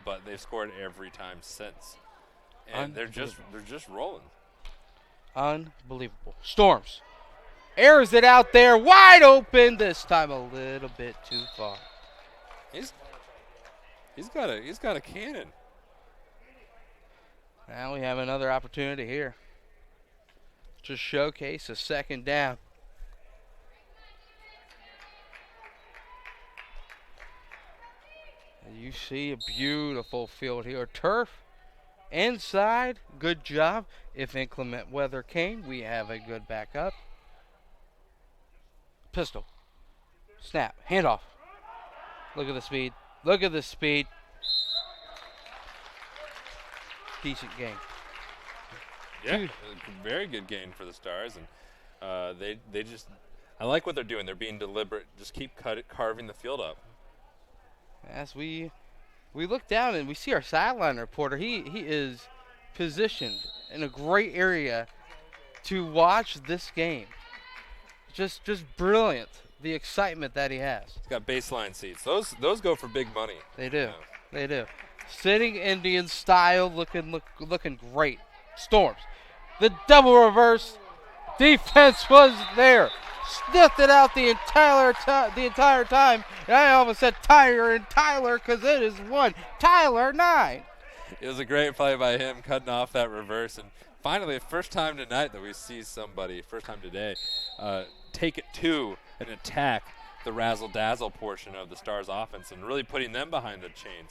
but they've scored every time since, and they're just rolling. Unbelievable. Storms airs it out there, wide open. This time a little bit too far. He's got a cannon. Now we have another opportunity here to showcase a second down. And you see a beautiful field here. Turf inside, good job. If inclement weather came, we have a good backup. Pistol. Snap. Handoff. Look at the speed. Look at the speed. Decent game. Yeah, very good gain for the Stars, and they just, I like what they're doing. They're being deliberate. Just keep carving the field up. As we look down and we see our sideline reporter, he is positioned in a great area to watch this game. Just brilliant, the excitement that he has. He's got baseline seats. Those go for big money. They do. They do. Sitting Indian style, looking great. Storms. The double reverse. Defense was there. Sniffed it out the entire time. And I almost said Tyler and Tyler because it is one. Tyler 9. It was a great play by him, cutting off that reverse. And finally, first time tonight that we see somebody, first time today, take it to and attack the razzle-dazzle portion of the Stars offense and really putting them behind the chains,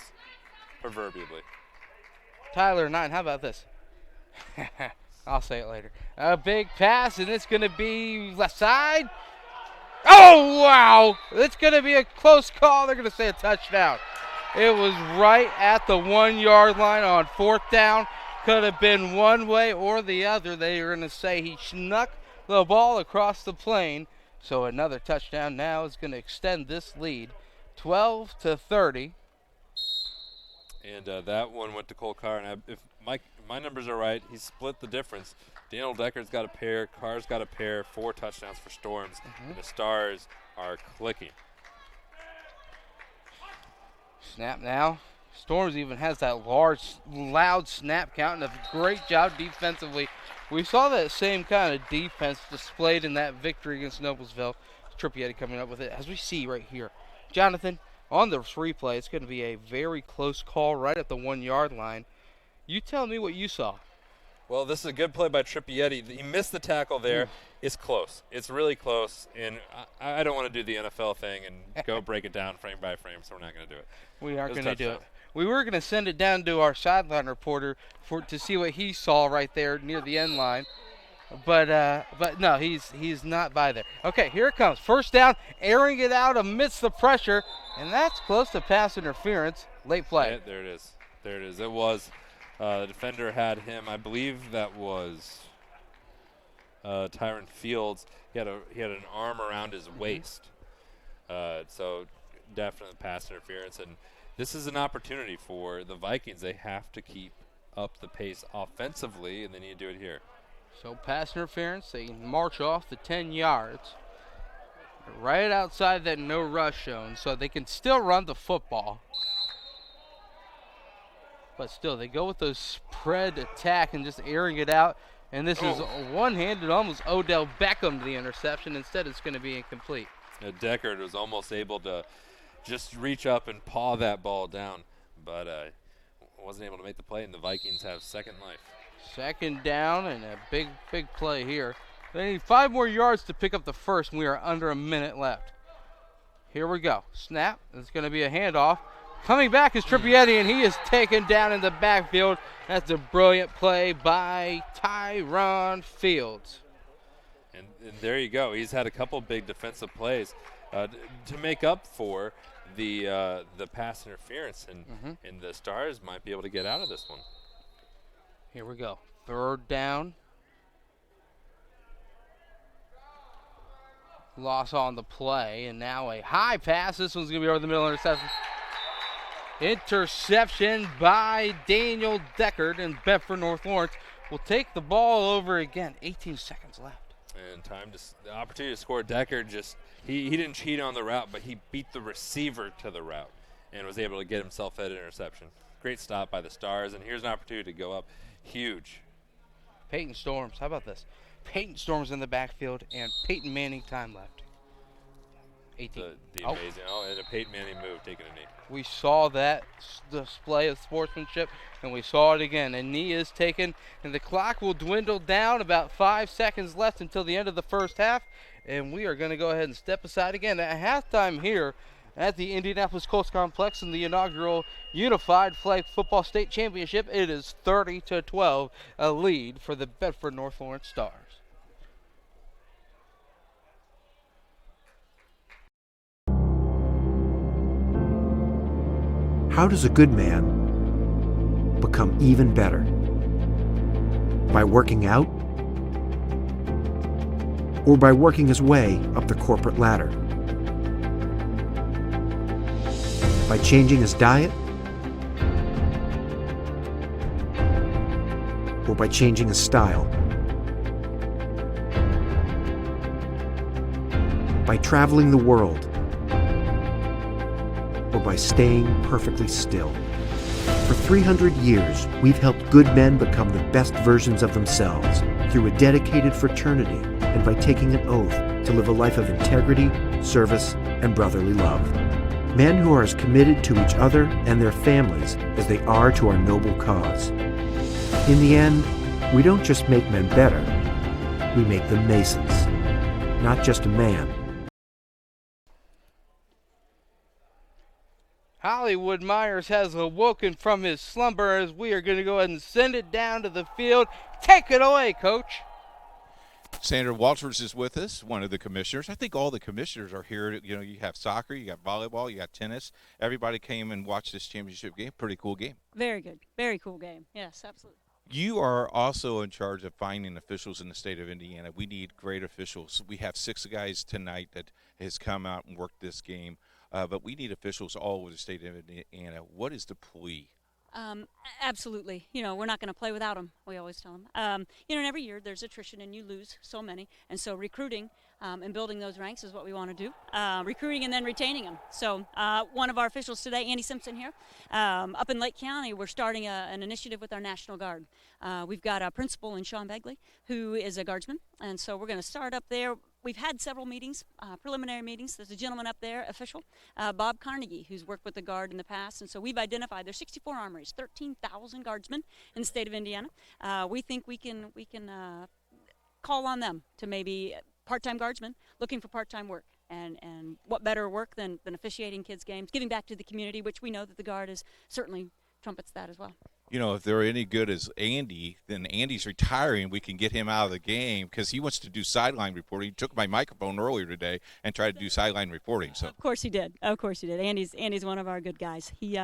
proverbially. Tyler 9, how about this? I'll say it later. A big pass, and it's going to be left side. Oh, wow. It's going to be a close call. They're going to say a touchdown. It was right at the 1 yard line on 4th down. Could have been one way or the other. They are going to say he snuck the ball across the plane. So another touchdown now is going to extend this lead 12-30. And that one went to Cole Carr. And if my numbers are right, he split the difference. Daniel Decker's got a pair, Carr's got a pair, 4 touchdowns for Storms. And the Stars are clicking. Snap now. Storms even has that large, loud snap count, and a great job defensively. We saw that same kind of defense displayed in that victory against Noblesville. Trippier coming up with it, as we see right here. Jonathan, on the replay, it's going to be a very close call right at the 1 yard line. You tell me what you saw. Well, this is a good play by Trippier. He missed the tackle there. It's close. It's really close, and I don't want to do the NFL thing and go break it down frame by frame, so we're not going to do it. We aren't going to do it. We were going to send it down to our sideline reporter to see what he saw right there near the end line. But no, he's not by there. Okay, here it comes. First down, airing it out amidst the pressure, and that's close to pass interference. Late play. Yeah, there it is. There it is. It was. The defender had him. I believe that was Tyron Fields. He had an arm around his waist. So definitely pass interference. And this is an opportunity for the Vikings. They have to keep up the pace offensively, and they need to do it here. So pass interference. They march off the 10 yards. Right outside that no rush zone, so they can still run the football. But still, they go with those spread attack and just airing it out. And this is one-handed, almost Odell Beckham to the interception. Instead, it's going to be incomplete. Deckard was almost able to just reach up and paw that ball down, but wasn't able to make the play, and the Vikings have second life. Second down and a big play here. They need 5 more yards to pick up the first, and we are under a minute left. Here we go. Snap. It's going to be a handoff. Coming back is Trippier, and he is taken down in the backfield. That's a brilliant play by Tyron Fields. And there you go. He's had a couple big defensive plays to make up for the pass interference, and the Stars might be able to get out of this one. Here we go. Third down. Loss on the play, and now a high pass. This one's going to be over the middle interception. Interception by Daniel Deckard, and Bedford North Lawrence will take the ball over again. 18 seconds left. And the opportunity to score. Deckard he didn't cheat on the route, but he beat the receiver to the route. and was able to get himself at an interception. Great stop by the Stars, and here's an opportunity to go up huge. Peyton Storms, how about this? Peyton Storms in the backfield and Peyton Manning time left. 18. The amazing, and a Peyton Manning move, taking a knee. We saw that display of sportsmanship, and we saw it again. A knee is taken, and the clock will dwindle down. About 5 seconds left until the end of the first half, and we are going to go ahead and step aside again at halftime here at the Indianapolis Colts Complex in the inaugural Unified Flag Football State Championship. It is 30-12, a lead for the Bedford North Lawrence Stars. How does a good man become even better? By working out? Or by working his way up the corporate ladder? By changing his diet? Or by changing his style? By traveling the world? Or by staying perfectly still? For 300 years, we've helped good men become the best versions of themselves through a dedicated fraternity and by taking an oath to live a life of integrity, service, and brotherly love. Men who are as committed to each other and their families as they are to our noble cause. In the end, we don't just make men better, we make them Masons, not just a man. Hollywood Myers has awoken from his slumber as we are going to go ahead and send it down to the field. Take it away, Coach. Sandra Walters is with us, one of the commissioners. I think all the commissioners are here. You know, you have soccer, you got volleyball, you got tennis. Everybody came and watched this championship game. Pretty cool game. Very good. Very cool game. Yes, absolutely. You are also in charge of finding officials in the state of Indiana. We need great officials. We have 6 guys tonight that has come out and worked this game. But we need officials all over the state of Indiana. What is the plea? Absolutely. You know, we're not going to play without them, we always tell them. You know, and every year there's attrition and you lose so many. And so recruiting and building those ranks is what we want to do. Recruiting and then retaining them. So one of our officials today, Andy Simpson here, up in Lake County, we're starting an initiative with our National Guard. We've got a principal in Sean Begley, who is a guardsman. And so we're going to start up there. We've had several meetings, preliminary meetings. There's a gentleman up there, official, Bob Carnegie, who's worked with the Guard in the past. And so we've identified there's 64 armories, 13,000 guardsmen in the state of Indiana. We think we can call on them to maybe part-time guardsmen looking for part-time work. And what better work than officiating kids' games, giving back to the community, which we know that the Guard is certainly trumpets that as well. You know, if they're any good as Andy, then Andy's retiring. We can get him out of the game because he wants to do sideline reporting. He took my microphone earlier today and tried to do sideline reporting. So of course he did. Of course he did. Andy's one of our good guys. He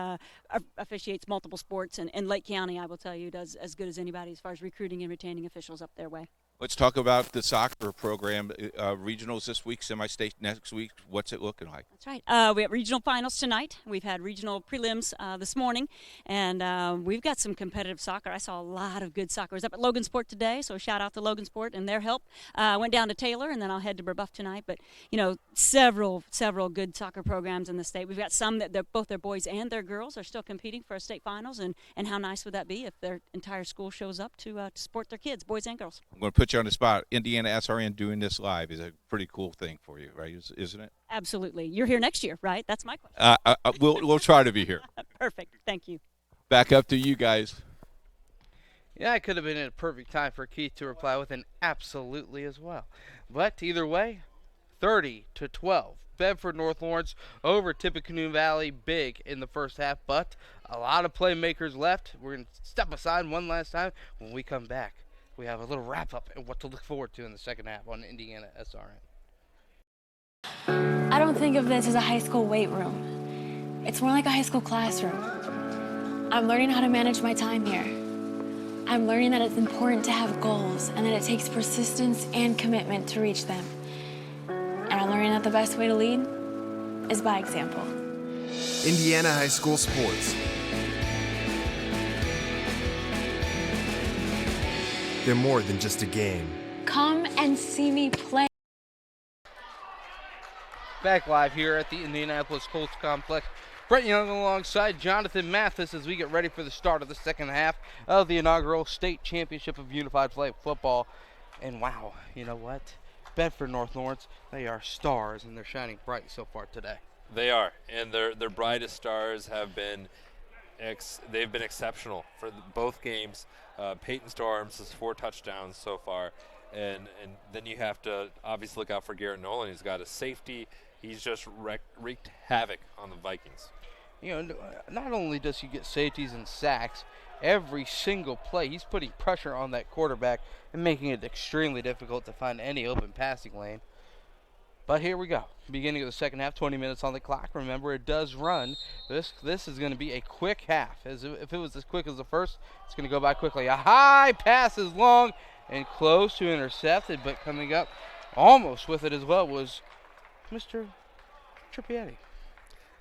officiates multiple sports, and Lake County, I will tell you, does as good as anybody as far as recruiting and retaining officials up their way. Let's talk about the soccer program. Regionals this week, semi-state next week. What's it looking like? That's right. We have regional finals tonight. We've had regional prelims this morning, and we've got some competitive soccer. I saw a lot of good soccer. I was up at Logansport today, so shout out to Logansport and their help. Went down to Taylor, and then I'll head to Brebeuf tonight. But, you know, several good soccer programs in the state. We've got some that both their boys and their girls are still competing for state finals, and how nice would that be if their entire school shows up to support their kids, boys and girls. I'm going to put you on the spot. IndianaSRN doing this live is a pretty cool thing for you, right? Isn't it? Absolutely. You're here next year, right? That's my question. We'll try to be here. Perfect. Thank you. Back up to you guys. Yeah, it could have been a perfect time for Keith to reply with an absolutely as well. But either way, 30-12. Bedford North Lawrence over Tippecanoe Valley, big in the first half, but a lot of playmakers left. We're going to step aside one last time. When we come back, we have a little wrap-up and what to look forward to in the second half on IndianaSRN. I don't think of this as a high school weight room. It's more like a high school classroom. I'm learning how to manage my time here. I'm learning that it's important to have goals and that it takes persistence and commitment to reach them. And I'm learning that the best way to lead is by example. Indiana High School Sports. They're more than just a game. Come and see me play. Back live here at the Indianapolis Colts Complex Brett Young alongside Jonathan Mathis as we get ready for the start of the second half of the inaugural state championship of unified flag football. And wow, you know what? Bedford North Lawrence, they are stars and they're shining bright so far today. They are, and their brightest stars have been they've been exceptional for both games. Peyton Storms has 4 touchdowns so far, and then you have to obviously look out for Garrett Nolan. He's got a safety. He's just wreaked havoc on the Vikings. You know, not only does he get safeties and sacks, every single play he's putting pressure on that quarterback and making it extremely difficult to find any open passing lane. But here we go. Beginning of the second half, 20 minutes on the clock. Remember, it does run. This is going to be a quick half. If it was as quick as the first, it's going to go by quickly. A high pass is long and close to intercepted, but coming up almost with it as well was Mr. Trippietti.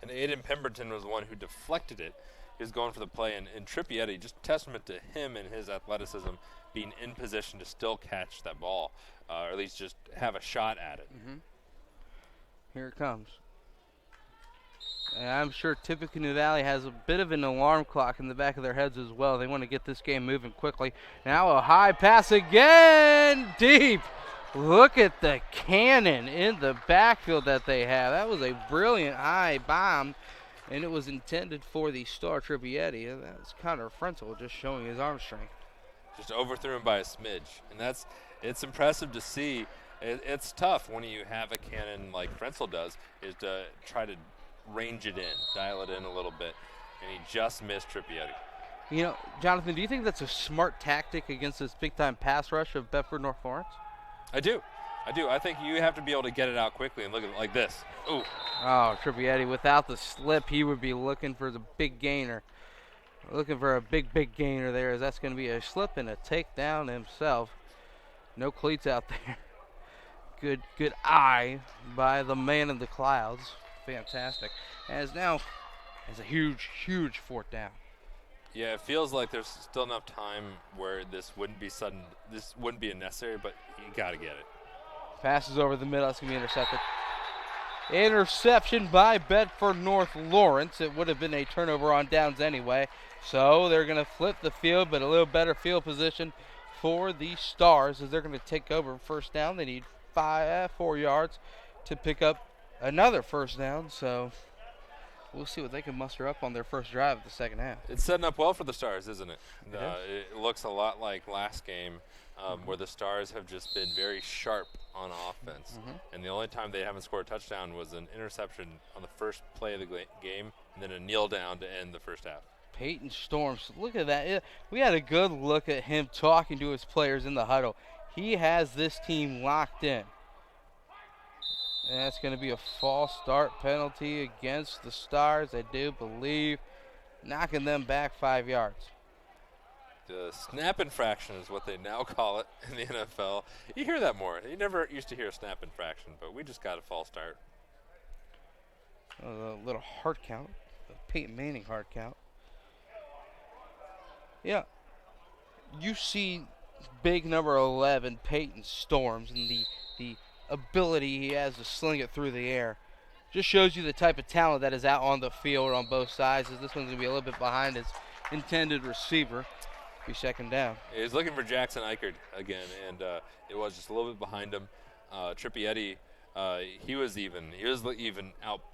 And Aiden Pemberton was the one who deflected it. He was going for the play, and Trippietti, just testament to him and his athleticism, being in position to still catch that ball, or at least just have a shot at it. Mm-hmm. Here it comes. And I'm sure Tippecanoe Valley has a bit of an alarm clock in the back of their heads as well. They want to get this game moving quickly. Now a high pass again, deep. Look at the cannon in the backfield that they have. That was a brilliant high bomb, and it was intended for the star Trippietti. That was Connor Frenzel just showing his arm strength. Just overthrew him by a smidge, and it's impressive to see. It's tough when you have a cannon like Frenzel does, is to try to range it in, dial it in a little bit, and he just missed Trippietti. You know, Jonathan, do you think that's a smart tactic against this big-time pass rush of Bedford North Lawrence? I do. I think you have to be able to get it out quickly and look at it like this. Ooh. Oh, Trippietti, without the slip, he would be looking for the big gainer. Looking for a big gainer there, as that's going to be a slip and a takedown himself. No cleats out there. Good eye by the man in the clouds. Fantastic. As now has a huge fourth down. Yeah, it feels like there's still enough time where this wouldn't be sudden. This wouldn't be unnecessary, but you got to get it. Passes over the middle. That's going to be intercepted. Interception by Bedford North Lawrence. It would have been a turnover on downs anyway. So they're going to flip the field, but a little better field position for the Stars as they're going to take over first down. They need 4 yards to pick up another first down. So we'll see what they can muster up on their first drive of the second half. It's setting up well for the Stars, isn't it? It looks a lot like last game where the Stars have just been very sharp on offense. And the only time they haven't scored a touchdown was an interception on the first play of the game and then a kneel down to end the first half. Peyton Storms, look at that. We had a good look at him talking to his players in the huddle. He has this team locked in. And that's going to be a false start penalty against the Stars, I do believe, knocking them back 5 yards. The snap infraction is what they now call it in the NFL. You hear that more. You never used to hear a snap infraction, but we just got a false start. A little hard count, a Peyton Manning hard count. Yeah, you see big number 11, Peyton Storms, and the ability he has to sling it through the air. Just shows you the type of talent that is out on the field on both sides. As this one's going to be a little bit behind his intended receiver. Be second down. He's looking for Jackson Eichert again, and it was just a little bit behind him. Trippietti, he was even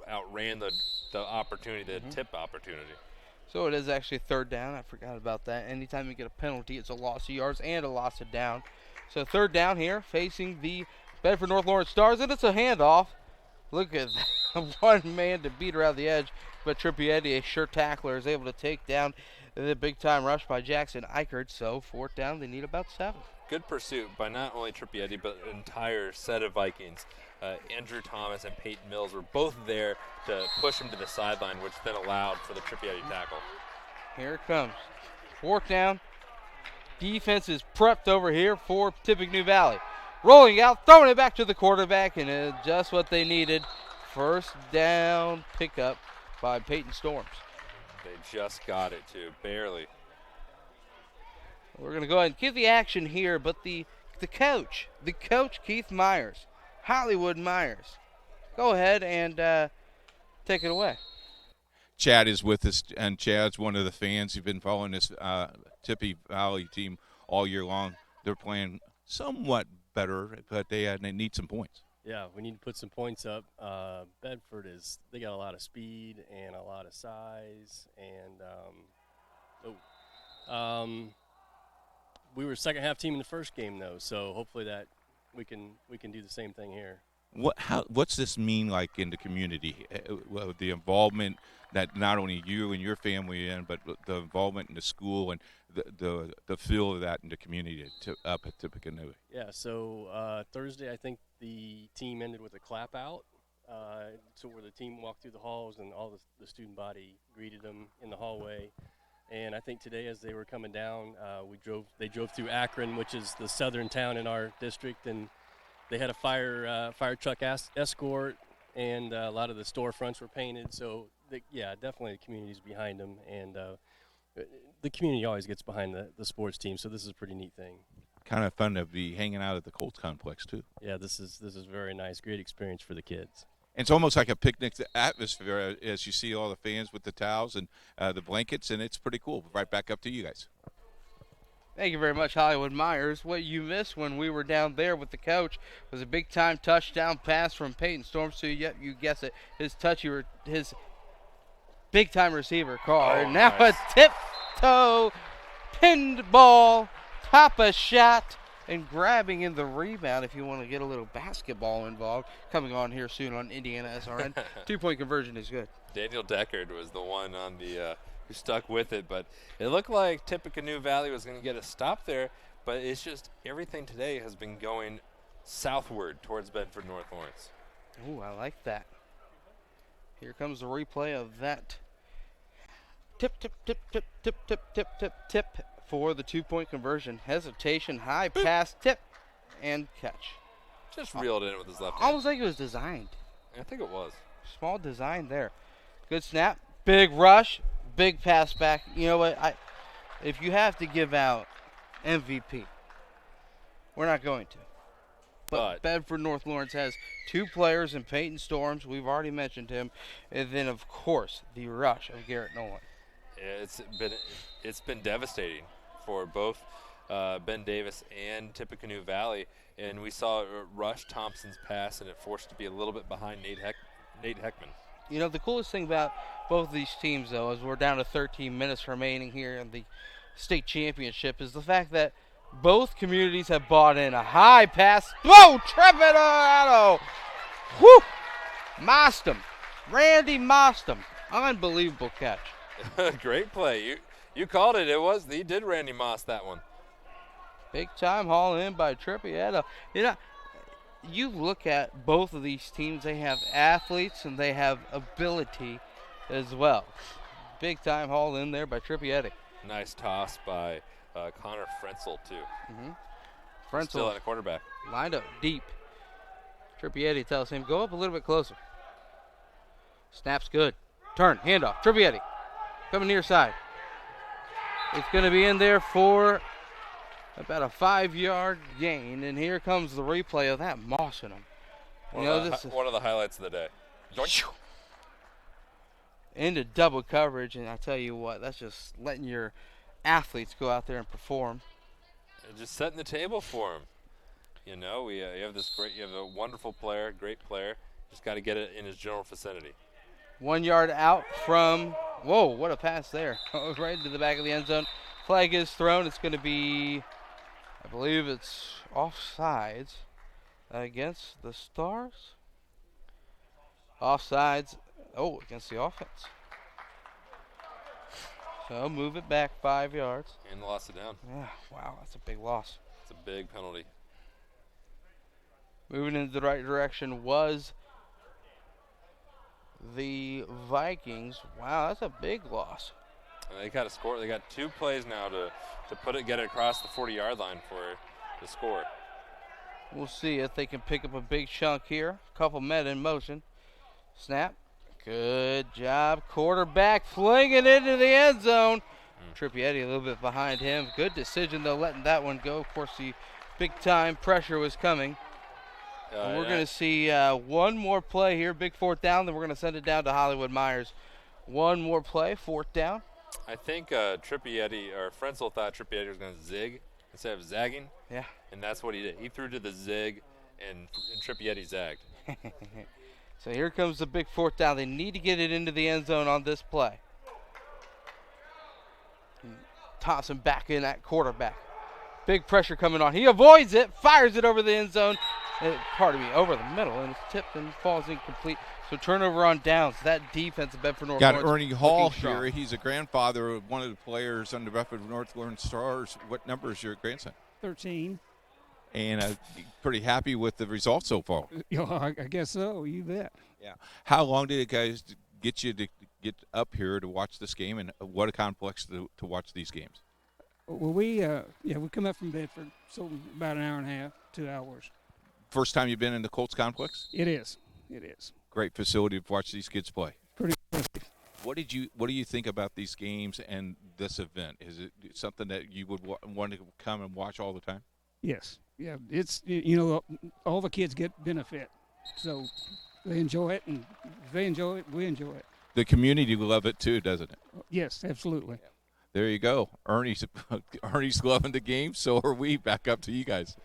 outran the opportunity, the tip opportunity. So it is actually third down. I forgot about that. Anytime you get a penalty, it's a loss of yards and a loss of down. So third down here facing the Bedford North Lawrence Stars, and it's a handoff. Look at that. One man to beat around the edge, but Trippietti, a sure tackler, is able to take down the big-time rush by Jackson Eichert. So fourth down, they need about 7. Good pursuit by not only Trippietti, but an entire set of Vikings. Andrew Thomas and Peyton Mills were both there to push him to the sideline, which then allowed for the Trippietti tackle. Here it comes. Fourth down. Defense is prepped over here for Tippecanoe Valley. Rolling out, throwing it back to the quarterback, and just what they needed. First down pickup by Peyton Storms. They just got it, too, barely. We're going to go ahead and give the action here, but the coach, Keith Myers, Hollywood Myers, go ahead and take it away. Chad is with us, and Chad's one of the fans who've been following this Tippy Valley team all year long. They're playing somewhat better, but they need some points. Yeah, we need to put some points up. Bedford they got a lot of speed and a lot of size, and we were second half team in the first game though, so hopefully that we can do the same thing here. What's this mean like in the community? The involvement that not only you and your family in, but the involvement in the school and the feel of that in the community up at Tippecanoe. Yeah, so Thursday I think the team ended with a clap out, so where the team walked through the halls and all the student body greeted them in the hallway. And I think today as they were coming down, they drove through Akron, which is the southern town in our district, and they had a fire truck escort, and a lot of the storefronts were painted. So, definitely the community's behind them, and the community always gets behind the sports team. So this is a pretty neat thing. Kind of fun to be hanging out at the Colts Complex too. Yeah, this is very nice. Great experience for the kids. It's almost like a picnic atmosphere as you see all the fans with the towels and the blankets, and it's pretty cool. Right back up to you guys. Thank you very much, Hollywood Myers. What you missed when we were down there with the coach was a big-time touchdown pass from Peyton Storms to, you guess it, his big-time receiver, Carr. Oh, now nice. a tip-toe pinned ball, top-a shot, and grabbing in the rebound if you want to get a little basketball involved. Coming on here soon on IndianaSRN. Two-point conversion is good. Daniel Deckard was the one on the who stuck with it, but it looked like Tippecanoe Valley was going to get a stop there, but it's just everything today has been going southward towards Bedford North Lawrence. Ooh, I like that. Here comes the replay of that tip for the two-point conversion. Hesitation, high pass, tip, and catch. Just reeled in with his left hand. Almost like it was designed. I think it was. Small design there. Good snap, big rush, big pass back. You know what? If you have to give out MVP, we're not going to. But Bedford North Lawrence has two players in Peyton Storms. We've already mentioned him. And then, of course, the rush of Garrett Nolan. It's been devastating for both Ben Davis and Tippecanoe Valley. And we saw Rush Thompson's pass, and it forced to be a little bit behind Nate Heckman. You know, the coolest thing about both of these teams, though, is we're down to 13 minutes remaining here in the state championship, is the fact that both communities have bought in a high pass. Whoa, Trepidado! Whew! Mostem. Randy Mostem. Unbelievable catch. Great play. You called it. He did Randy Moss that one. Big time haul in by Trippietto. You know, you look at both of these teams, they have athletes and they have ability as well. Big time haul in there by Trippietto. Nice toss by Connor Frenzel, too. Frenzel still at the quarterback. Lined up deep. Trippietto tells him, go up a little bit closer. Snap's good. Turn, handoff. Trippietto coming near side. It's going to be in there for about a 5-yard gain, and here comes the replay of that moss in him. One of the highlights of the day. Into double coverage, and I tell you what, that's just letting your athletes go out there and perform. And just setting the table for them. You know, you have a wonderful player, great player. Just got to get it in his general vicinity. 1 yard out from, whoa, what a pass there. Right into the back of the end zone. Flag is thrown. It's going to be, I believe it's offsides against the Stars. Offsides, against the offense. So move it back 5 yards. And lost it down. Yeah, wow, that's a big loss. It's a big penalty. Moving in the right direction was the Vikings. Wow, that's a big loss. And they got to score. They got 2 plays now to get it across the 40-yard line for the score. We'll see if they can pick up a big chunk here. Couple men in motion. Snap. Good job. Quarterback flinging into the end zone. Trippietto a little bit behind him. Good decision, though, letting that one go. Of course, the big-time pressure was coming. We're going to see one more play here, big 4th down, then we're going to send it down to Hollywood Myers One more play, 4th down. I think Tripietti or Frenzel thought Tripietti was going to zig instead of zagging. Yeah. And that's what he did. He threw to the zig, and Tripietti zagged. So here comes the big 4th down. They need to get it into the end zone on this play. Thompson back in at quarterback. Big pressure coming on. He avoids it, fires it over the end zone. Over the middle, and it's tipped and falls incomplete. So turnover on downs. That defense of Bedford North Got Lawrence Ernie Hall looking strong. here. He's a grandfather of one of the players on the Bedford North Lawrence Stars. What number is your grandson? 13. And pretty happy with the results so far. I guess so. You bet. Yeah. How long did it guys get you to get up here to watch this game, and what a complex to watch these games? Well, we come up from Bedford, so about an hour and a half, 2 hours. First time you've been in the Colts Complex? It is. It is. Great facility to watch these kids play. Pretty impressive. What do you think about these games and this event? Is it something that you would want to come and watch all the time? Yes. Yeah. It's all the kids get benefit, so they enjoy it, and if they enjoy it, we enjoy it. The community will love it too, doesn't it? Yes, absolutely. There you go. Ernie's loving the game, so are we. Back up to you guys.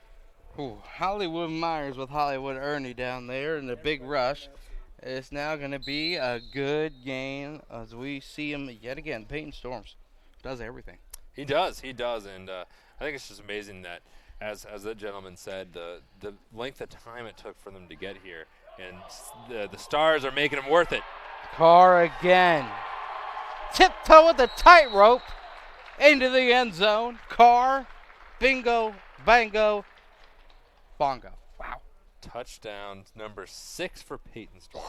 Ooh, Hollywood Myers with Hollywood Ernie down there in the big rush. It's now going to be a good game as we see him yet again. Peyton Storms does everything. He does, and I think it's just amazing that, as the gentleman said, the length of time it took for them to get here, and the Stars are making them worth it. Carr again. Tiptoe with the tightrope into the end zone. Carr, bingo, bango, bongo. Wow. Touchdown number 6 for Peyton Storms.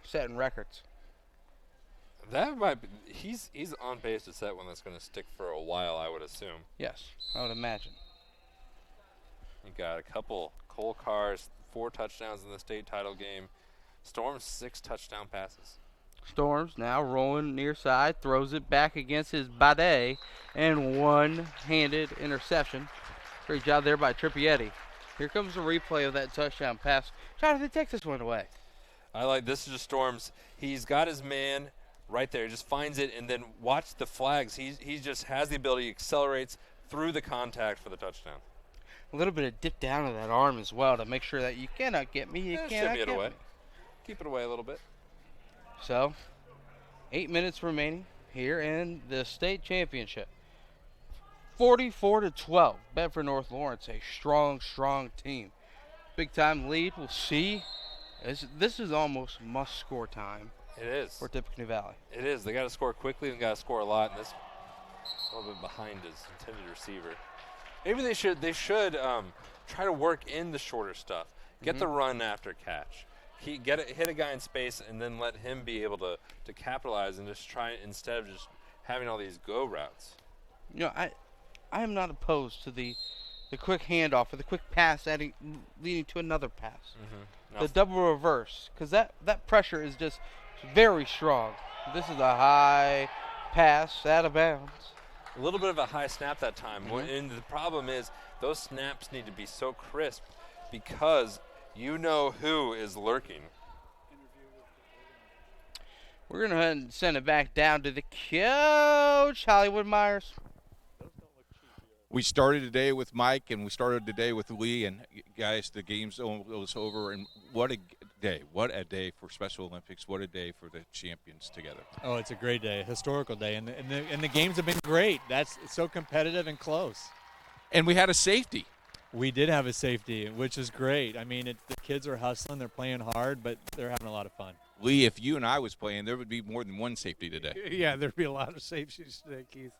Setting records. That might be, he's on pace to set one that's going to stick for a while, I would assume. Yes, I would imagine. You got a couple Cole Carrs, 4 touchdowns in the state title game. Storms 6 touchdown passes. Storms now rolling near side, throws it back against his body, and one-handed interception. Great job there by Tripietti. Here comes the replay of that touchdown pass. Jonathan takes this one away. I like this is just Storms. He's got his man right there. He just finds it, and then watch the flags. He just has the ability, accelerates through the contact for the touchdown. A little bit of dip down of that arm as well to make sure that you cannot get me. You cannot get me. Keep it away a little bit. So, 8 minutes remaining here in the state championship. 44-12. Bedford North Lawrence, a strong team. Big time lead. We'll see. This is almost must-score time. It is. For Tippecanoe Valley. It is. They got to score quickly and got to score a lot. And this a little bit behind his intended receiver. Maybe they should try to work in the shorter stuff. Get the run after catch. Hit a guy in space and then let him be able to capitalize and just try instead of just having all these go routes. I am not opposed to the quick handoff or the quick pass leading to another pass. The double reverse, because that pressure is just very strong. This is a high pass out of bounds. A little bit of a high snap that time. And the problem is those snaps need to be so crisp because you know who is lurking. We're going to go ahead and send it back down to the coach, Hollywood Myers. We started today with Mike, and we started today with Lee, and guys, the game's almost over, and what a day for Special Olympics, what a day for the champions together. Oh, it's a great day, a historical day, and the games have been great. It's so competitive and close. And we had a safety. We did have a safety, which is great. I mean, the kids are hustling, they're playing hard, but they're having a lot of fun. Lee, if you and I was playing, there would be more than one safety today. Yeah, there'd be a lot of safeties today, Keith.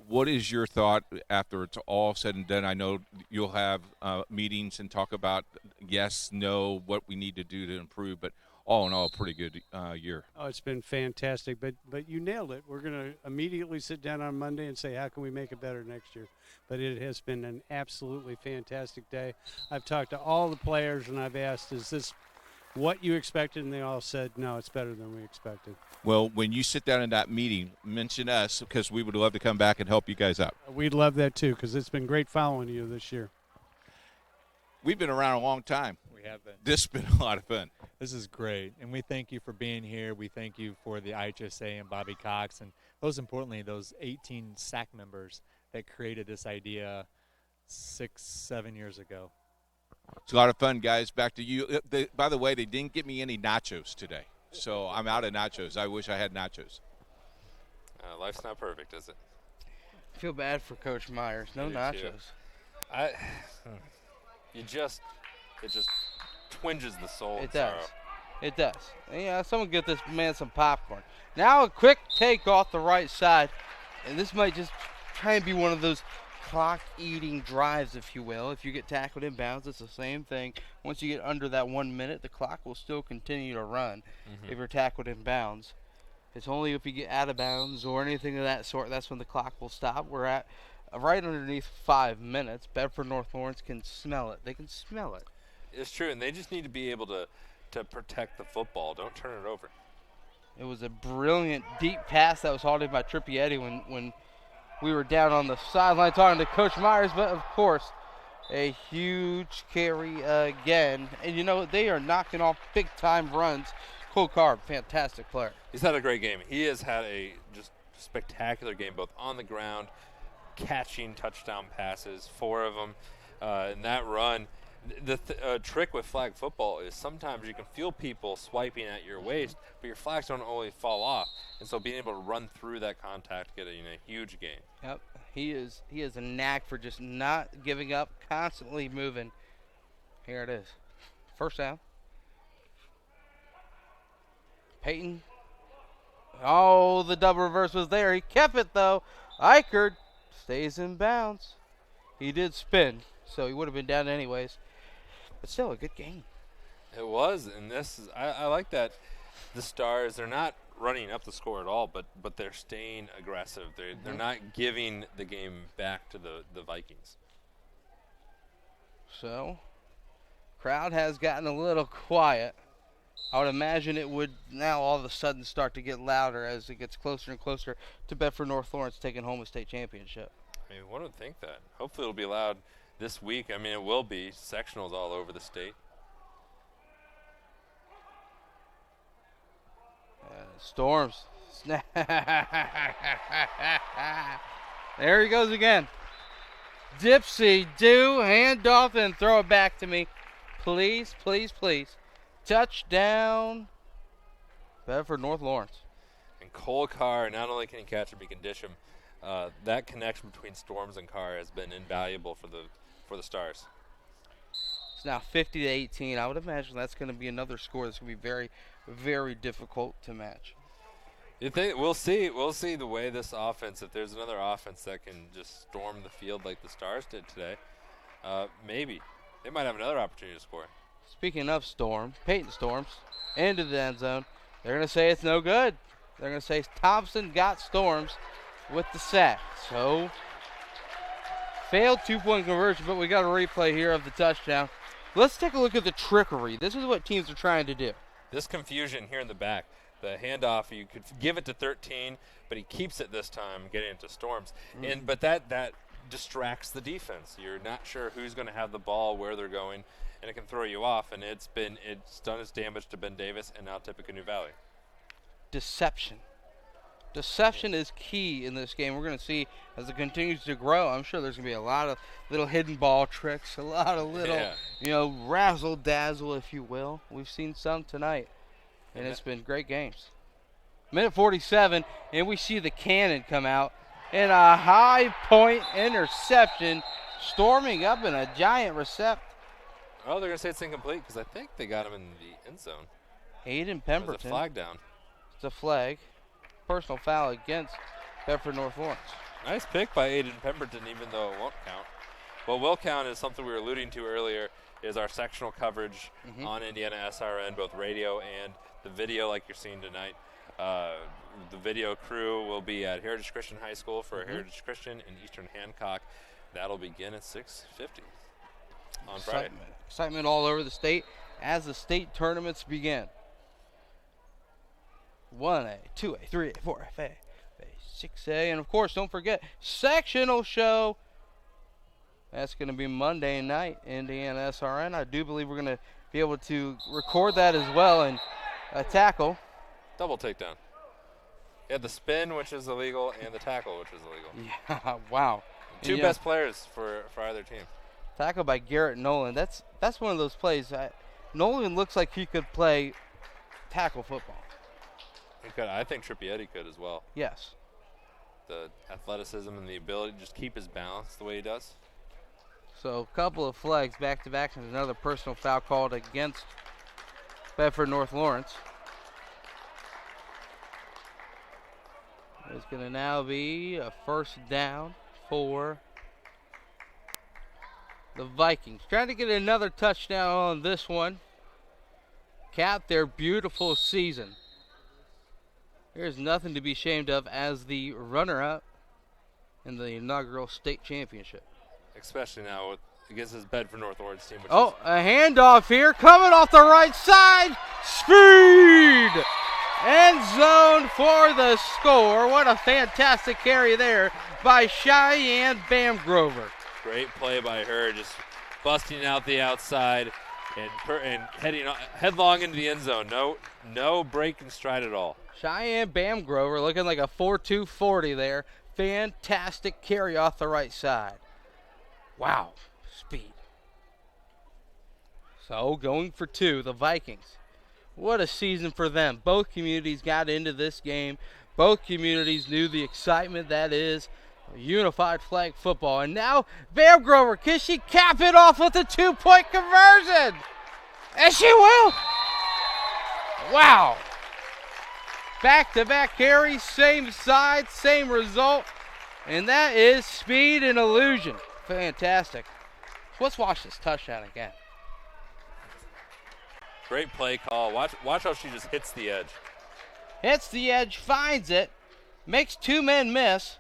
What is your thought after it's all said and done? I know you'll have meetings and talk about yes, no, what we need to do to improve, but all in all, a pretty good year. Oh, it's been fantastic, but you nailed it. We're going to immediately sit down on Monday and say, how can we make it better next year? But it has been an absolutely fantastic day. I've talked to all the players, and I've asked, is this what you expected? And they all said, no, it's better than we expected. Well, when you sit down in that meeting, mention us because we would love to come back and help you guys out. We'd love that, too, because it's been great following you this year. We've been around a long time. We have been. This has been a lot of fun. This is great, and we thank you for being here. We thank you for the IHSAA and Bobby Cox, and most importantly, those 18 SAC members that created this idea 6-7 years ago. It's a lot of fun, guys. Back to you. By the way, they didn't get me any nachos today, so I'm out of nachos. I wish I had nachos. Life's not perfect, is it? I feel bad for Coach Myers. No nachos. It just twinges the soul. It does. It does. Yeah, someone get this man some popcorn. Now a quick take off the right side, and this might just try and be one of those clock-eating drives, if you will. If you get tackled in bounds, it's the same thing. Once you get under that 1 minute, the clock will still continue to run if you're tackled in bounds. It's only if you get out of bounds or anything of that sort, that's when the clock will stop. We're at right underneath 5 minutes. Bedford North Lawrence can smell it. They can smell it. It's true, and they just need to be able to protect the football. Don't turn it over. It was a brilliant deep pass that was halted by Trippietti when we were down on the sideline talking to Coach Myers, but of course, a huge carry again. And you know, they are knocking off big-time runs. Cole Carr, fantastic player. He's had a great game. He has had a just spectacular game, both on the ground, catching touchdown passes, 4 of them. In that run, the trick with flag football is sometimes you can feel people swiping at your waist, but your flags don't always fall off. And so being able to run through that contact, get a huge gain. Yep, he has a knack for just not giving up, constantly moving. Here it is. First down. Peyton. Oh, the double reverse was there. He kept it, though. Eichert stays in bounds. He did spin, so he would have been down anyways. But still, a good game. It was, and I like that the Stars, they're not running up the score at all, but they're staying aggressive. They're not giving the game back to the Vikings. So, crowd has gotten a little quiet. I would imagine it would now all of a sudden start to get louder as it gets closer and closer to Bedford North Lawrence taking home a state championship. I mean, one would think that. Hopefully it'll be loud this week. I mean, it will be. Sectionals all over the state. Storms. There he goes again. Dipsy, do hand off and throw it back to me. Please, please, please. Touchdown, Bedford North Lawrence. And Cole Carr, not only can he catch him, he can dish him. That connection between Storms and Carr has been invaluable for the Stars. It's now 50-18. I would imagine that's going to be another score that's going to be very, very difficult to match. We'll see. We'll see the way this offense, if there's another offense that can just storm the field like the Stars did today, maybe. They might have another opportunity to score. Speaking of Storm, Peyton Storms, into the end zone. They're going to say it's no good. They're going to say Thompson got Storms with the sack. So, failed 2-point conversion, but we got a replay here of the touchdown. Let's take a look at the trickery. This is what teams are trying to do. This confusion here in the back, the handoff, you could give it to 13, but he keeps it this time, getting it to Storms. But that distracts the defense. You're not sure who's going to have the ball, where they're going, and it can throw you off. And it's done its damage to Ben Davis and now Tippecanoe Valley. Deception. Deception is key in this game. We're going to see as it continues to grow. I'm sure there's going to be a lot of little hidden ball tricks, a lot of little, razzle dazzle, if you will. We've seen some tonight, and it's been great games. Minute 47, and we see the cannon come out. And a high point interception, storming up in a giant reception. Oh, they're going to say it's incomplete because I think they got him in the end zone. Hayden Pemberton. There's a flag down. It's a flag. Personal foul against Bedford North Lawrence. Nice pick by Hayden Pemberton, even though it won't count. What will count is something we were alluding to earlier, is our sectional coverage on IndianaSRN, both radio and the video like you're seeing tonight. The video crew will be at Heritage Christian High School for Heritage Christian in Eastern Hancock. That'll begin at 6:50 on Friday. Excitement all over the state as the state tournaments begin. 1A, 2A, 3A, 4A, 5A, 6A, and of course, don't forget, sectional show That's going to be Monday night, IndianaSRN. I do believe we're going to be able to record that as well, and a tackle. Double takedown. Yeah, the spin, which is illegal, and the tackle, which is illegal. Yeah, wow. Two best players for either team. Tackle by Garrett Nolan. That's one of those plays. Nolan looks like he could play tackle football. He could. I think Trippietti could as well. Yes. The athleticism and the ability to just keep his balance the way he does. So a couple of flags back-to-back, and another personal foul called against Bedford North Lawrence. It's going to now be a first down for the Vikings. Trying to get another touchdown on this one. Cap their beautiful season. There's nothing to be ashamed of as the runner-up in the inaugural state championship. Especially now against this Bedford North Lawrence team. A handoff here, coming off the right side. Speed! End zone for the score. What a fantastic carry there by Cheyenne Bamgrover. Great play by her, just busting out the outside and heading headlong into the end zone. No break in stride at all. Cheyenne Bamgrover looking like a 4.2 40 there. Fantastic carry off the right side. Wow, speed. So going for two, the Vikings. What a season for them. Both communities got into this game. Both communities knew the excitement that is unified flag football. And now Bamgrover, can she cap it off with a 2-point conversion? And she will. Wow. Back-to-back carries, same side, same result. And that is speed and illusion. Fantastic. Let's watch this touchdown again. Great play call. Watch how she just hits the edge. Hits the edge, finds it, makes two men miss,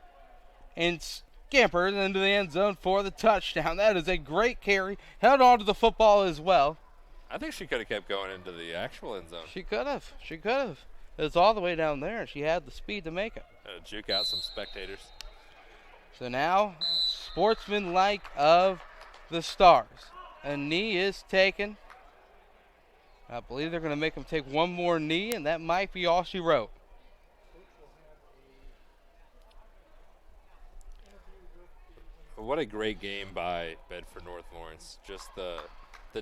and scampers into the end zone for the touchdown. That is a great carry. Held on to the football as well. I think she could have kept going into the actual end zone. She could have. She could have. It's all the way down there, and she had the speed to make it. Juke out some spectators. So now, sportsmanlike of the Stars. A knee is taken. I believe they're going to make him take one more knee, and that might be all she wrote. What a great game by Bedford North Lawrence. Just the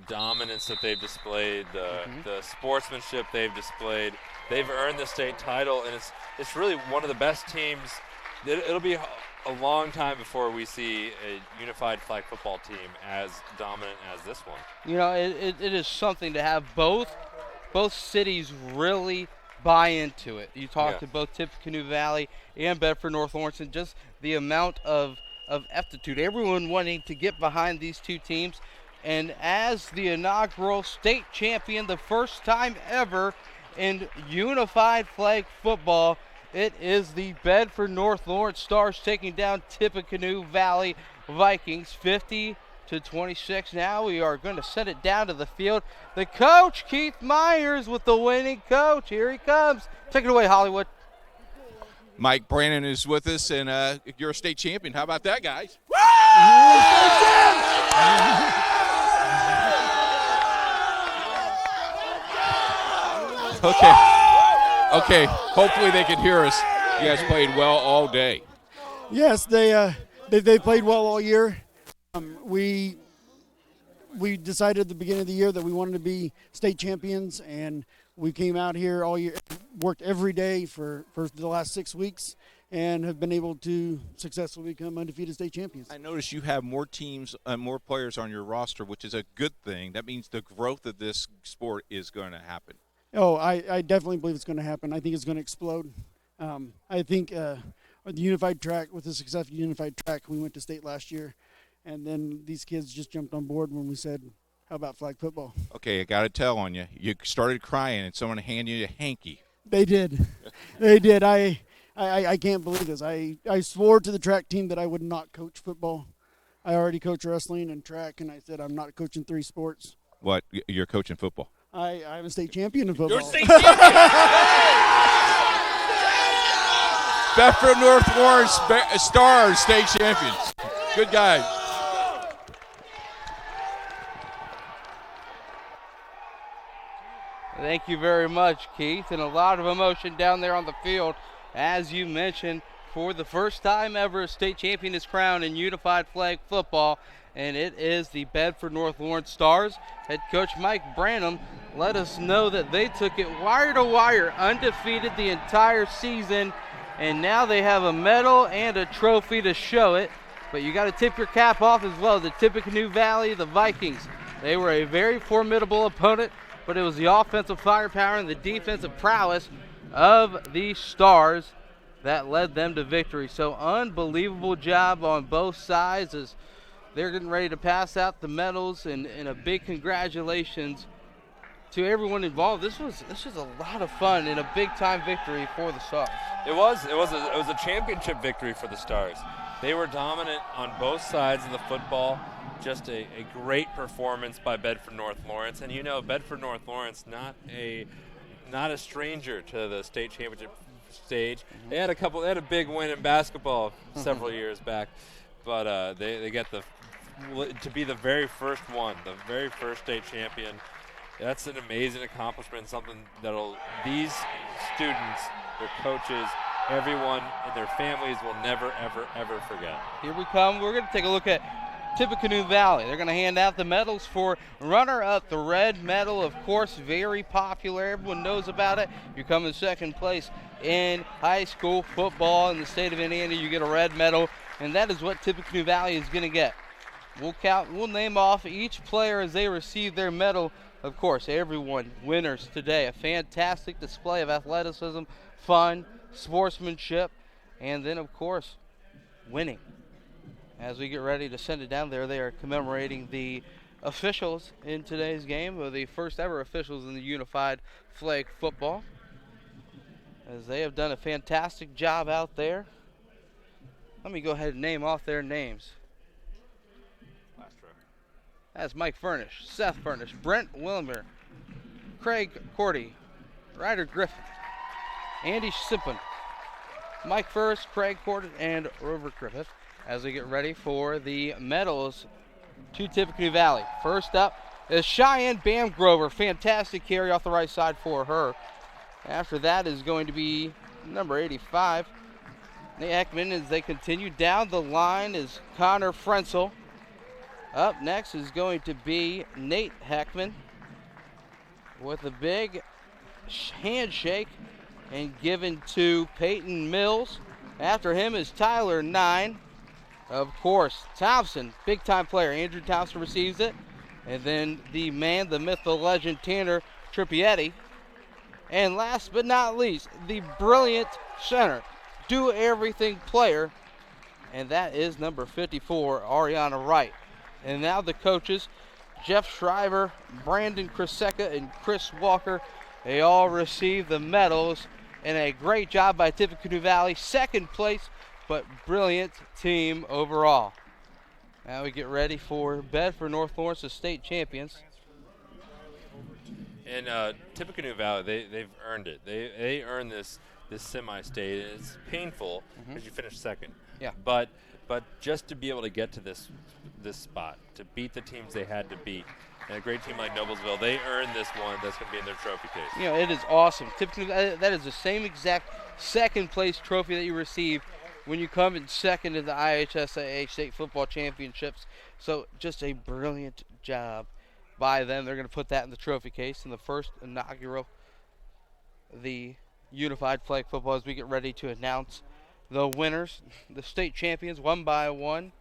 dominance that they've displayed, the sportsmanship they've displayed. They've earned the state title, and it's really one of the best teams. It'll be a long time before we see a unified flag football team as dominant as this one. You know, it is something to have both cities really buy into it. You talk to both Tippecanoe Valley and Bedford North Lawrence, and just the amount of aptitude, everyone wanting to get behind these two teams. And as the inaugural state champion, the first time ever in unified flag football, it is the Bedford North Lawrence Stars taking down Tippecanoe Valley Vikings 50-26. Now we are going to send it down to the field. The coach, Keith Myers, with the winning coach. Here he comes. Take it away, Hollywood. Mike Brannon is with us, and you're a state champion. How about that, guys? Okay. Hopefully they can hear us. You guys played well all day. Yes, they played well all year. We decided at the beginning of the year that we wanted to be state champions, and we came out here all year, worked every day for the last 6 weeks, and have been able to successfully become undefeated state champions. I noticed you have more teams and more players on your roster, which is a good thing. That means the growth of this sport is going to happen. Oh, I definitely believe it's going to happen. I think it's going to explode. I think the unified track, with the success of the unified track, we went to state last year, and then these kids just jumped on board when we said, how about flag football? Okay, I got to tell on you. You started crying, and someone handed you a hanky. They did. They did. I can't believe this. I swore to the track team that I would not coach football. I already coach wrestling and track, and I said I'm not coaching 3 sports. What? You're coaching football? I'm a state champion in football. You're state champion! Bedford North Lawrence Stars state champions. Good guy. Thank you very much, Keith. And a lot of emotion down there on the field. As you mentioned, for the first time ever, a state champion is crowned in unified flag football, and it is the Bedford North Lawrence Stars. Head coach Mike Branham let us know that they took it wire to wire, undefeated the entire season, and now they have a medal and a trophy to show it. But you got to tip your cap off as well to Tippecanoe Valley, the Vikings. They were a very formidable opponent, but it was the offensive firepower and the defensive prowess of the Stars that led them to victory. So unbelievable job on both sides as they're getting ready to pass out the medals, and a big congratulations to everyone involved. This was a lot of fun and a big-time victory for the Stars. It was a championship victory for the Stars. They were dominant on both sides of the football. Just a great performance by Bedford North Lawrence. And you know, Bedford North Lawrence, not a stranger to the state championship stage. They had a big win in basketball several years back, but they get to be the very first one, the very first state champion. That's an amazing accomplishment, something that'll these students, their coaches, everyone and their families will never, ever, ever forget. Here we come. We're going to take a look at Tippecanoe Valley. They're going to hand out the medals for runner-up. The red medal, of course, very popular. Everyone knows about it. You come in second place in high school football in the state of Indiana. You get a red medal, and that is what Tippecanoe Valley is going to get. We'll name off each player as they receive their medal. Of course, everyone winners today. A fantastic display of athleticism, fun, sportsmanship, and then, of course, winning. As we get ready to send it down there, they are commemorating the officials in today's game, or the first ever officials in the unified flag football, as they have done a fantastic job out there. Let me go ahead and name off their names. That's Mike Furnish, Seth Furnish, Brent Wilmer, Craig Cordy, Ryder Griffin, Andy Simpson, Mike First, Craig Cordy, and Robert Griffith, as we get ready for the medals to Tippecanoe Valley. First up is Cheyenne Bamgrover. Fantastic carry off the right side for her. After that is going to be number 85, Nate Heckman. As they continue down the line is Connor Frenzel. Up next is going to be Nate Heckman with a big handshake and given to Peyton Mills. After him is Tyler 9. Of course, Thompson, big-time player. Andrew Thompson receives it. And then the man, the myth, the legend, Tanner Trippietti. And last but not least, the brilliant center, do-everything player. And that is number 54, Ariana Wright. And now the coaches, Jeff Shriver, Brandon Kriseka, and Chris Walker, they all receive the medals. And a great job by Tippecanoe Valley. Second place, but brilliant team overall. Now we get ready for Bedford North Lawrence, the state champions. And Tippecanoe Valley, they've earned it. They earned this semi-state. It's painful because you finished second. Yeah. But just to be able to get to this spot, to beat the teams they had to beat, and a great team like Noblesville, they earned this one that's going to be in their trophy case. You know, it is awesome. Tippecanoe, that is the same exact second place trophy that you receive when you come in second in the IHSAA State Football Championships. So just a brilliant job by them. They're going to put that in the trophy case in the first inaugural, the unified flag football, as we get ready to announce the winners, the state champions, one by one,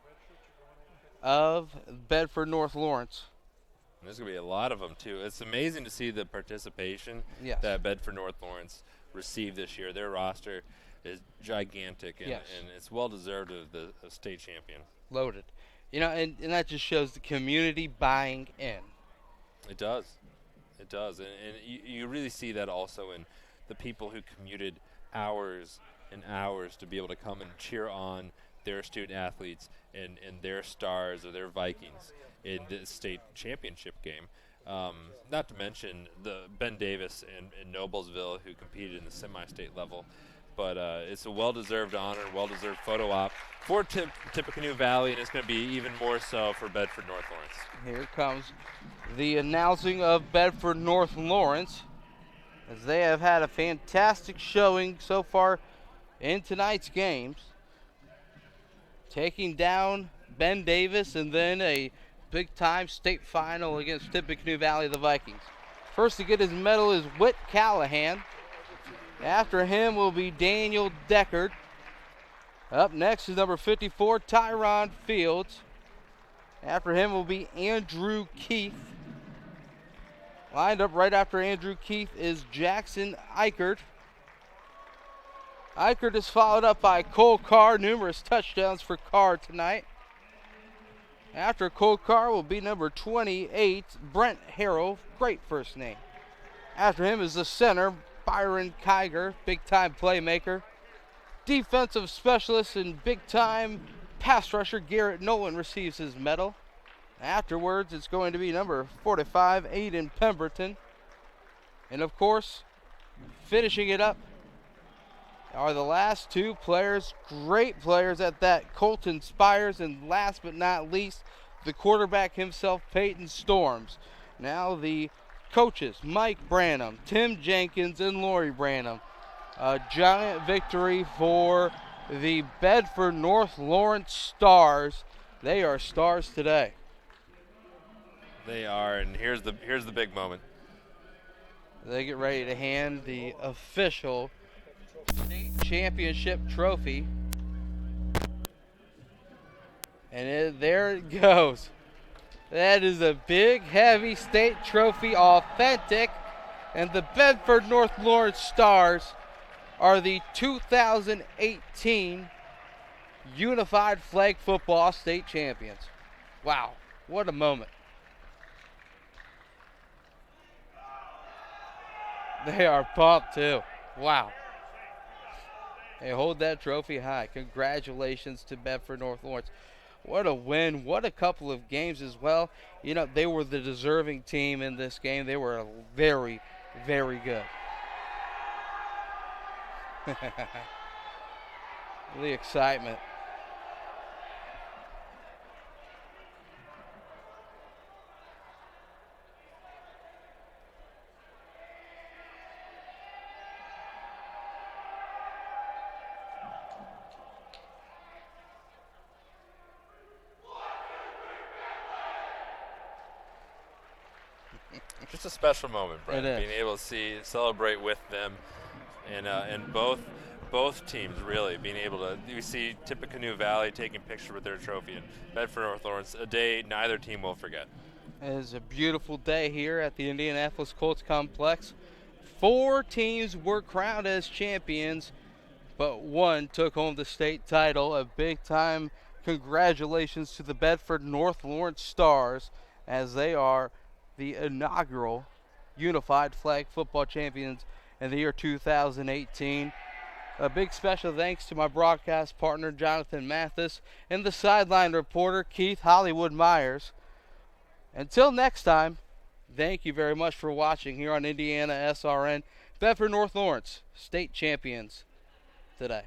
of Bedford North Lawrence. There's going to be a lot of them, too. It's amazing to see the participation that Bedford North Lawrence received this year. Their roster is gigantic, and it's well-deserved of the state champion. Loaded. You know, and that just shows the community buying in. It does. It does. And you really see that also in the people who commuted hours and hours to be able to come and cheer on their student athletes and their Stars or their Vikings in the state championship game. Not to mention the Ben Davis and Noblesville, who competed in the semi-state level. But it's a well-deserved honor, well-deserved photo op for Tippecanoe Valley, and it's going to be even more so for Bedford North Lawrence. Here comes the announcing of Bedford North Lawrence. as they have had a fantastic showing so far in tonight's games, taking down Ben Davis and then a big-time state final against Tippecanoe Valley, the Vikings. First to get his medal is Whit Callahan. After him will be Daniel Deckard. Up next is number 54, Tyron Fields. After him will be Andrew Keith. Lined up right after Andrew Keith is Jackson Eichert. Eichert is followed up by Cole Carr. Numerous touchdowns for Carr tonight. After Cole Carr will be number 28, Brent Harrell. Great first name. After him is the center, Byron Kiger, big-time playmaker. Defensive specialist and big-time pass rusher Garrett Nolan receives his medal. Afterwards, it's going to be number 45, Aiden Pemberton. And, of course, finishing it up are the last two players, great players at that, Colton Spires, and last but not least, the quarterback himself, Peyton Storms. Now the coaches, Mike Branham, Tim Jenkins, and Lori Branham. A giant victory for the Bedford North Lawrence Stars. They are stars today. They are, and here's the big moment. They get ready to hand the official state championship trophy. And there it goes. That is a big, heavy state trophy, authentic. And the Bedford North Lawrence Stars are the 2018 Unified Flag Football State Champions. Wow, what a moment. They are pumped too. Wow. Hey, hold that trophy high. Congratulations to Bedford North Lawrence. What a win. What a couple of games as well. You know, they were the deserving team in this game. They were very, very good. The excitement. Just a special moment, Brent. It is. Being able to celebrate with them, and both teams really being able to. You see Tippecanoe Valley taking pictures with their trophy, and Bedford North Lawrence, a day neither team will forget. It is a beautiful day here at the Indianapolis Colts Complex. 4 teams were crowned as champions, but one took home the state title. A big-time congratulations to the Bedford North Lawrence Stars, as they are the inaugural Unified Flag Football Champions in the year 2018. A big special thanks to my broadcast partner, Jonathan Mathis, and the sideline reporter, Keith Hollywood Myers. Until next time, thank you very much for watching here on Indiana SRN. Bedford North Lawrence, state champions today.